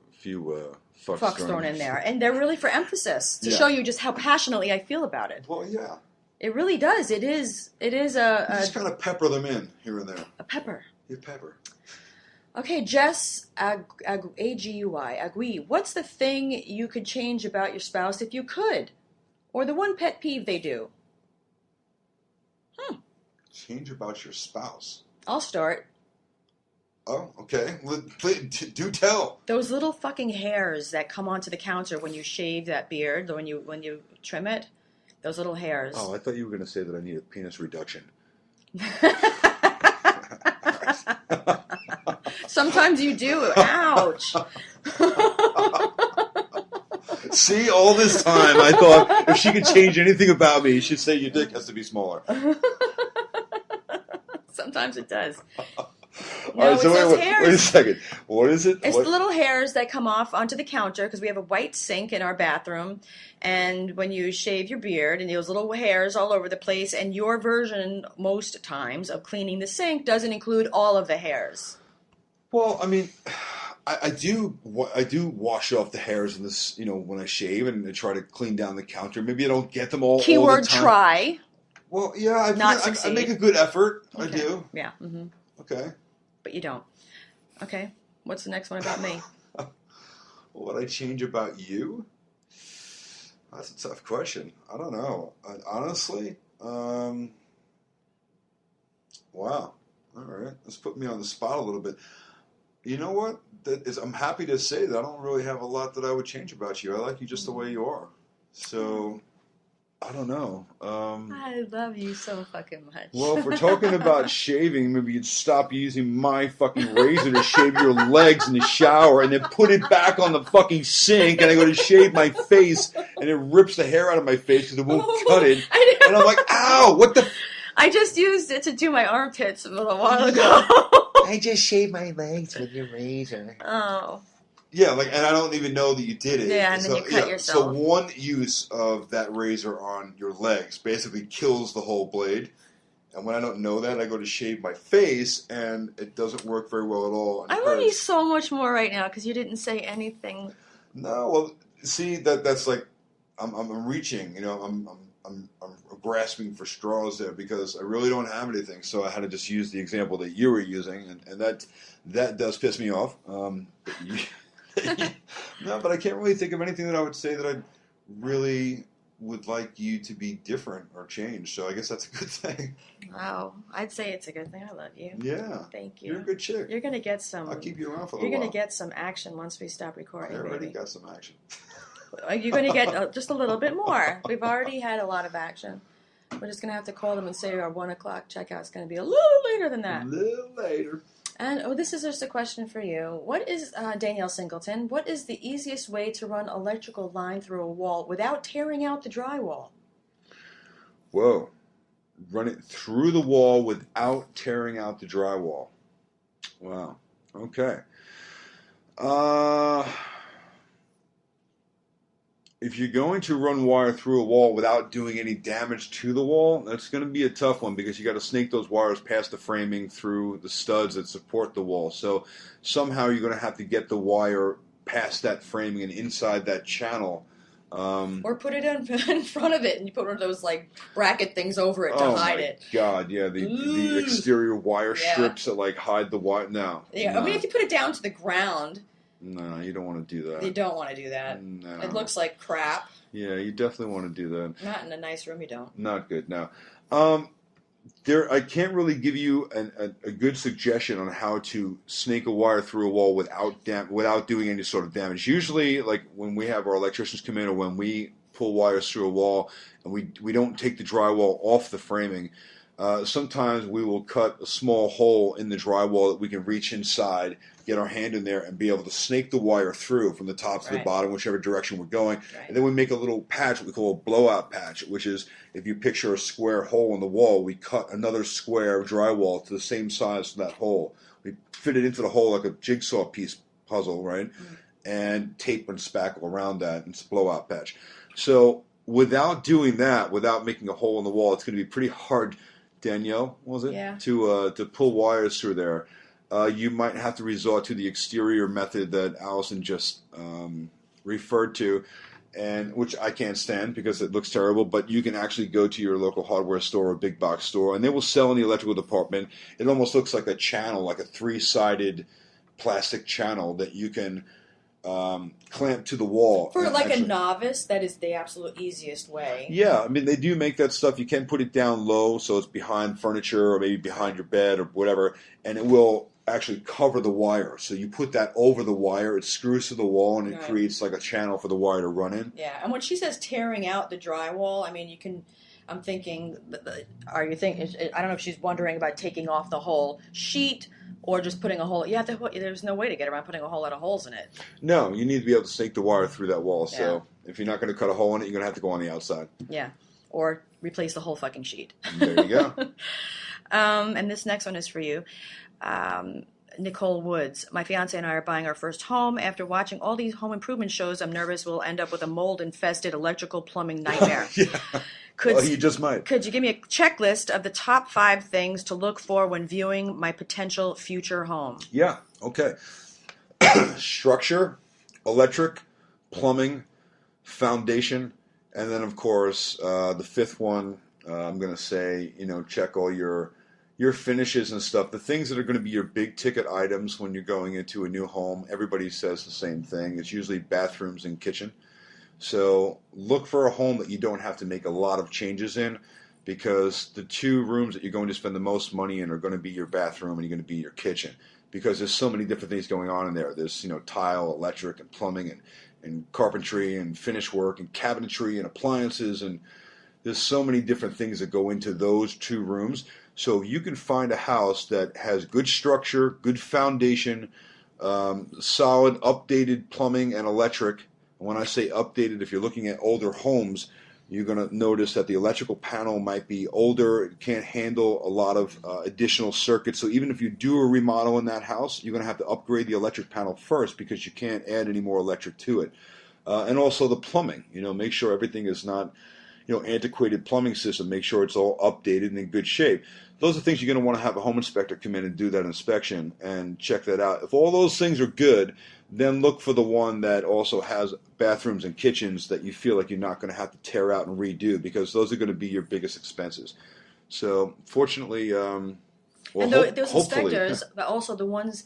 B: fucks
C: thrown in there, and they're really for emphasis to show you just how passionately I feel about it.
B: Well, yeah.
C: It really does. It is a
B: just kind of pepper them in here and there.
C: A pepper.
B: You pepper.
C: Okay, Jess Agui. What's the thing you could change about your spouse if you could, or the one pet peeve they do?
B: Change about your spouse.
C: I'll start.
B: Oh, okay. Do tell.
C: Those little fucking hairs that come onto the counter when you shave that beard, or when you trim it. Those little hairs.
B: Oh, I thought you were going to say that I need a penis reduction.
C: Sometimes you do. Ouch.
B: See, all this time I thought if she could change anything about me, she'd say your dick has to be smaller.
C: Sometimes it does.
B: No, all right, so wait a second. What is it?
C: It's the little hairs that come off onto the counter because we have a white sink in our bathroom. And when you shave your beard and those little hairs all over the place, and your version most times of cleaning the sink doesn't include all of the hairs.
B: Well, I mean, I do wash off the hairs in this, when I shave and I try to clean down the counter. Maybe I don't get them all.
C: Keyword
B: all the time.
C: Try.
B: Well, yeah, I make a good effort. Okay. I do.
C: Yeah. Mm-hmm.
B: Okay.
C: But you don't. Okay. What's the next one about me?
B: What I change about you? That's a tough question. I don't know. Honestly, wow. All right. Let's put me on the spot a little bit. You know what? I'm happy to say that I don't really have a lot that I would change about you. I like you just the way you are. So, I don't know.
C: I love you so fucking much.
B: Well, if we're talking about shaving, maybe you'd stop using my fucking razor to shave your legs in the shower and then put it back on the fucking sink and I go to shave my face and it rips the hair out of my face because it won't cut it. And I'm like, ow, what the...
C: I just used it to do my armpits a little while ago.
B: I just shaved my legs with your razor.
C: Oh.
B: Yeah, and I don't even know that you did it.
C: Yeah, and then you cut yourself.
B: So one use of that razor on your legs basically kills the whole blade. And when I don't know that, I go to shave my face, and it doesn't work very well at all.
C: I love you so much more right now because you didn't say anything.
B: No, well, see, that's like I'm reaching. I'm grasping for straws there because I really don't have anything. So I had to just use the example that you were using, and that does piss me off. No, but I can't really think of anything that I would say that I really would like you to be different or change. So I guess that's a good thing.
C: Wow. I'd say it's a good thing. I love you.
B: Yeah.
C: Thank you.
B: You're a good chick.
C: You're going to get some...
B: I'll keep you around for a
C: while. You're going to get some action once we stop recording,
B: I already got some action.
C: You're going to get just a little bit more. We've already had a lot of action. We're just going to have to call them and say our 1 o'clock checkout is going to be a little later than that.
B: A little later.
C: And, this is just a question for you. What is, Danielle Singleton, what is the easiest way to run electrical line through a wall without tearing out the drywall?
B: Whoa. Run it through the wall without tearing out the drywall. Wow. Okay. If you're going to run wire through a wall without doing any damage to the wall, that's going to be a tough one because you got to snake those wires past the framing through the studs that support the wall. So somehow you're going to have to get the wire past that framing and inside that channel.
C: Or put it in front of it and you put one of those bracket things over it to hide it.
B: Oh my God, yeah, the exterior wire strips that hide the wire. No.
C: Yeah,
B: no.
C: I mean if you put it down to the ground.
B: No, you don't want to do that.
C: You don't want to do that.
B: No.
C: It looks like crap.
B: Yeah, you definitely want to do that.
C: Not in a nice room, you don't.
B: Not good, no. I can't really give you a good suggestion on how to snake a wire through a wall without doing any sort of damage. Usually, when we have our electricians come in or when we pull wires through a wall and we don't take the drywall off the framing, sometimes we will cut a small hole in the drywall that we can reach inside, get our hand in there, and be able to snake the wire through from the top to the bottom, whichever direction we're going. Right. And then we make a little patch, what we call a blowout patch, which is if you picture a square hole in the wall, we cut another square of drywall to the same size as that hole. We fit it into the hole like a jigsaw piece puzzle, right? Mm-hmm. And tape and spackle around that, and it's a blowout patch. So without doing that, without making a hole in the wall, it's going to be pretty hard, Danielle, was it?
C: Yeah.
B: To pull wires through there. You might have to resort to the exterior method that Allison just referred to, and which I can't stand because it looks terrible, but you can actually go to your local hardware store or big box store, and they will sell in the electrical department. It almost looks like a channel, like a 3-sided plastic channel that you can clamp to the wall.
C: For a novice, that is the absolute easiest way.
B: Yeah, I mean, they do make that stuff. You can put it down low so it's behind furniture or maybe behind your bed or whatever, and it will actually cover the wire. So you put that over the wire, it screws to the wall, and it creates like a channel for the wire to run in.
C: Yeah, and when she says tearing out the drywall, I mean, you can... I'm thinking, I don't know if she's wondering about taking off the whole sheet or just putting a hole. Yeah, there's no way to get around putting a whole lot of holes in it.
B: No, you need to be able to snake the wire through that wall. So If you're not going to cut a hole in it, you're going to have to go on the outside.
C: Yeah. Or replace the whole fucking sheet.
B: There you go.
C: And this next one is for you. Nicole Woods. My fiance and I are buying our first home. After watching all these home improvement shows, I'm nervous we'll end up with a mold-infested electrical plumbing nightmare.
B: Yeah. Well, you just might.
C: Could you give me a checklist of the top 5 things to look for when viewing my potential future home?
B: Yeah. Okay. Structure, electric, plumbing, foundation, and then, of course, the 5th one, I'm going to say, check all your finishes and stuff. The things that are going to be your big ticket items when you're going into a new home. Everybody says the same thing. It's usually bathrooms and kitchen. So look for a home that you don't have to make a lot of changes in, because the 2 rooms that you're going to spend the most money in are going to be your bathroom and you're going to be your kitchen, because there's so many different things going on in there. There's tile, electric, and plumbing, and carpentry, and finish work, and cabinetry, and appliances, and there's so many different things that go into those 2 rooms. So you can find a house that has good structure, good foundation, solid, updated plumbing and electric. When I say updated, if you're looking at older homes, you're going to notice that the electrical panel might be older. It can't handle a lot of additional circuits. So even if you do a remodel in that house, you're going to have to upgrade the electric panel first, because you can't add any more electric to it. And also the plumbing. Make sure everything is not, antiquated plumbing system. Make sure it's all updated and in good shape. Those are things you're going to want to have a home inspector come in and do that inspection and check that out. If all those things are good, then look for the one that also has bathrooms and kitchens that you feel like you're not going to have to tear out and redo, because those are going to be your biggest expenses. So, fortunately, those
C: inspectors, but also the ones.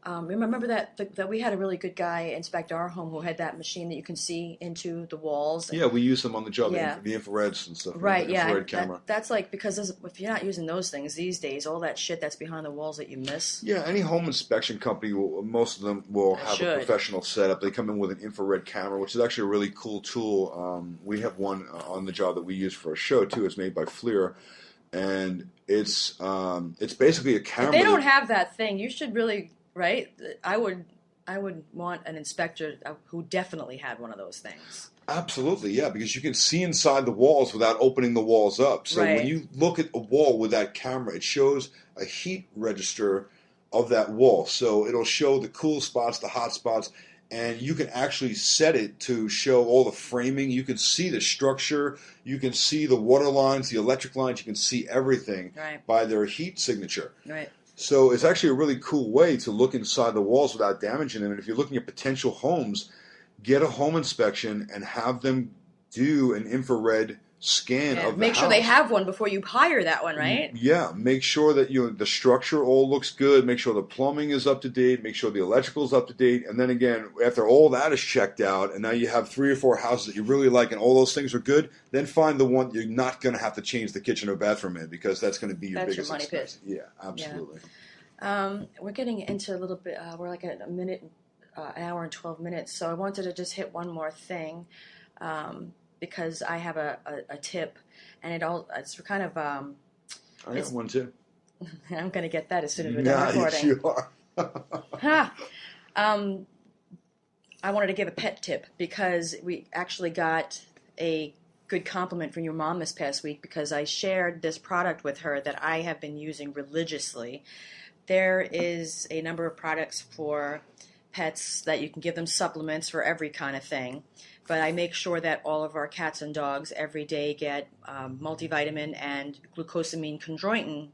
C: Remember that we had a really good guy inspect our home who had that machine that you can see into the walls.
B: Yeah, we use them on the job,
C: yeah.
B: the infrareds and stuff.
C: Right,
B: the infrared camera.
C: That's because if you're not using those things these days, all that shit that's behind the walls that you miss.
B: Yeah, any home inspection company, most of them will have a professional setup. They come in with an infrared camera, which is actually a really cool tool. We have one on the job that we use for a show, too. It's made by Fleer. And it's basically a camera.
C: If they don't have that thing, you should really... Right? I would want an inspector who definitely had one of those things.
B: Absolutely, yeah, because you can see inside the walls without opening the walls up. So when you look at a wall with that camera, it shows a heat register of that wall. So it'll show the cool spots, the hot spots, and you can actually set it to show all the framing. You can see the structure. You can see the water lines, the electric lines. You can see everything by their heat signature.
C: Right.
B: So it's actually a really cool way to look inside the walls without damaging them. And if you're looking at potential homes, get a home inspection and have them do an infrared scan of the
C: Make sure
B: house.
C: they have one before you hire that one, right?
B: Yeah, make sure that the structure all looks good. Make sure the plumbing is up to date. Make sure the electrical is up to date. And then again, after all that is checked out, and now you have 3 or 4 houses that you really like, and all those things are good, then find the one you're not going to have to change the kitchen or bathroom in, because that's going to be your biggest expense. Yeah, absolutely.
C: Yeah. We're getting into a little bit. We're like at an hour and 12 minutes. So I wanted to just hit one more thing. Because I have a tip, and it's kind of...
B: I have one too.
C: I'm going to get that as soon as we're done recording.
B: You are.
C: I wanted to give a pet tip, because we actually got a good compliment from your mom this past week, because I shared this product with her that I have been using religiously. There is a number of products for pets that you can give them supplements for every kind of thing. But I make sure that all of our cats and dogs every day get multivitamin and glucosamine chondroitin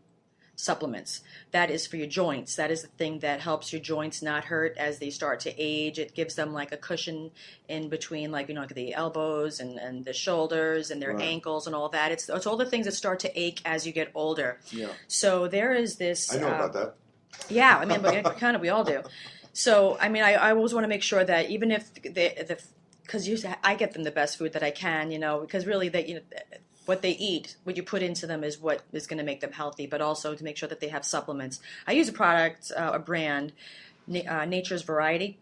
C: supplements. That is for your joints. That is the thing that helps your joints not hurt as they start to age. It gives them like a cushion in between, like the elbows and the shoulders and their ankles and all that. It's all the things that start to ache as you get older. Yeah. So there is this...
B: I know about that.
C: Yeah, I mean, but kind of we all do. So, I mean, I always want to make sure that even if because I get them the best food that I can, because really what they eat, what you put into them is what is going to make them healthy, but also to make sure that they have supplements. I use a product, a brand, Nature's Variety,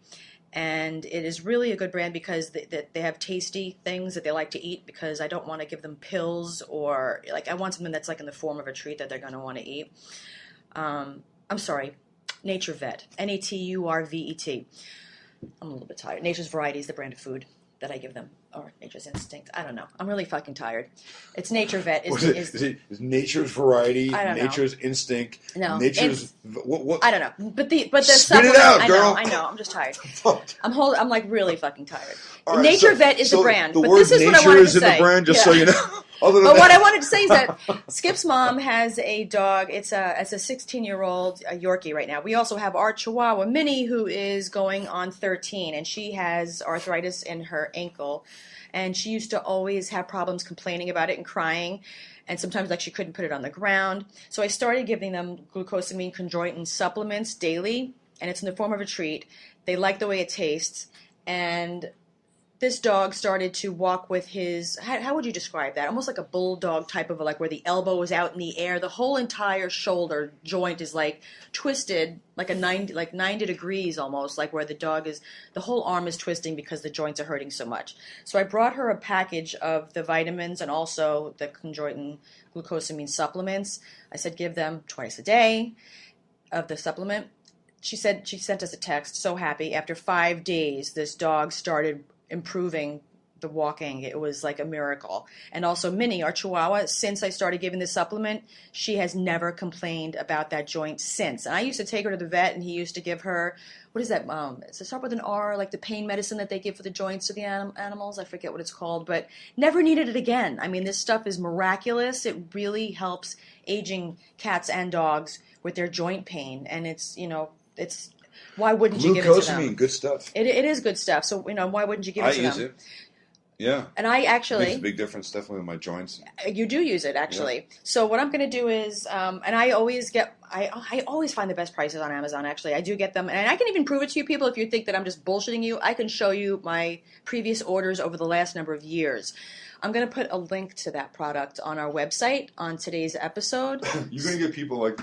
C: and it is really a good brand because they have tasty things that they like to eat, because I don't want to give them pills or I want something that's like in the form of a treat that they're going to want to eat. I'm sorry, Nature Vet, Naturvet. I'm a little bit tired. Nature's Variety is the brand of food. that I give them, or Nature's Instinct. I don't know. I'm really fucking tired. It's Nature Vet.
B: Is Nature's Variety?
C: I don't know.
B: Nature's Instinct?
C: No.
B: Nature's what?
C: I don't know. But the
B: spit it
C: supplement.
B: out, girl.
C: I know. I'm just tired. I'm like really fucking tired.
B: Right,
C: Nature Vet is the brand.
B: The
C: but
B: word
C: this is
B: nature
C: what I wanted
B: is
C: to
B: in
C: say.
B: the brand, just so you know.
C: But what I wanted to say is that Skip's mom has a dog. It's a 16-year-old Yorkie right now. We also have our Chihuahua Minnie, who is going on 13, and she has arthritis in her ankle. And she used to always have problems complaining about it and crying, and sometimes like she couldn't put it on the ground. So I started giving them glucosamine chondroitin supplements daily, and it's in the form of a treat. They like the way it tastes, and this dog started to walk with his, how would you describe that? Almost like a bulldog type of, like where the elbow is out in the air. The whole entire shoulder joint is like twisted, like 90 degrees almost, like where the dog is, the whole arm is twisting because the joints are hurting so much. So I brought her a package of the vitamins and also the chondroitin glucosamine supplements. I said give them twice a day of the supplement. She said, she sent us a text, so happy. After 5 days, this dog started improving the walking. It was like a miracle. And also Minnie, our Chihuahua, since I started giving this supplement, she has never complained about that joint since. And I used to take her to the vet, and he used to give her, what is that? Does it start with an R, like the pain medicine that they give for the joints to the animals? I forget what it's called, but never needed it again. I mean, this stuff is miraculous. It really helps aging cats and dogs with their joint pain. And it's, it's, why wouldn't you give it to them?
B: Glucosamine, good stuff.
C: It is good stuff. So, why wouldn't you give it to them?
B: I use it. Yeah.
C: And I actually...
B: It makes a big difference, definitely, with my joints.
C: You do use it, actually. Yeah. So what I'm going to do is... and I always get... I always find the best prices on Amazon, actually. I do get them. And I can even prove it to you people if you think that I'm just bullshitting you. I can show you my previous orders over the last number of years. I'm going to put a link to that product on our website on today's episode.
B: You're going to get people like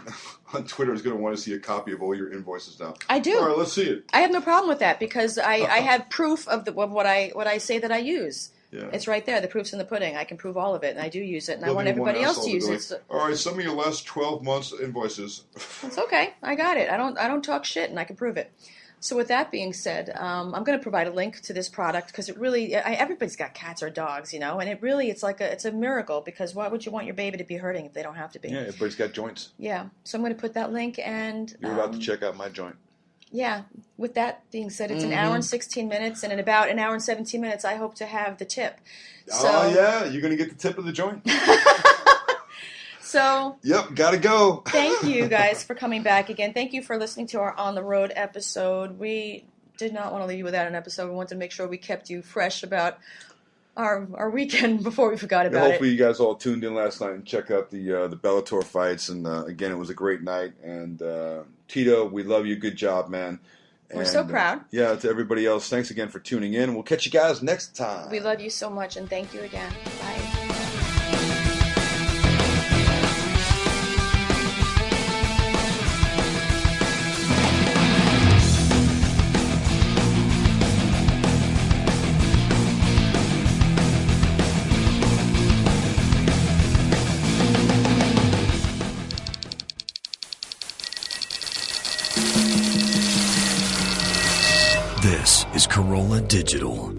B: on Twitter is going to want to see a copy of all your invoices now.
C: I do.
B: All right, let's see it.
C: I have no problem with that because I have proof of what I say that I use. Yeah. It's right there. The proof's in the pudding. I can prove all of it, and I do use it, and I want everybody else to use it. So.
B: All right, send me your last 12 months invoices.
C: It's okay. I got it. I don't talk shit, and I can prove it. So with that being said, I'm going to provide a link to this product because it really, everybody's got cats or dogs, and it really, it's a miracle because why would you want your baby to be hurting if they don't have to be?
B: Yeah, everybody's got joints.
C: Yeah, so I'm going to put that link and...
B: You're about to check out my joint.
C: Yeah, with that being said, it's an hour and 16 minutes, and in about an hour and 17 minutes, I hope to have the tip.
B: So, yeah, you're going to get the tip of the joint.
C: So,
B: yep, gotta go.
C: Thank you guys for coming back again. Thank you for listening to our On the Road episode. We did not want to leave you without an episode. We wanted to make sure we kept you fresh about our weekend before we forgot about
B: hopefully you guys all tuned in last night and check out the Bellator fights. And again, it was a great night. And Tito, we love you. Good job, man.
C: We're so proud.
B: Yeah, to everybody else, thanks again for tuning in. We'll catch you guys next time.
C: We love you so much, and thank you again. Bye.
A: This is Corolla Digital.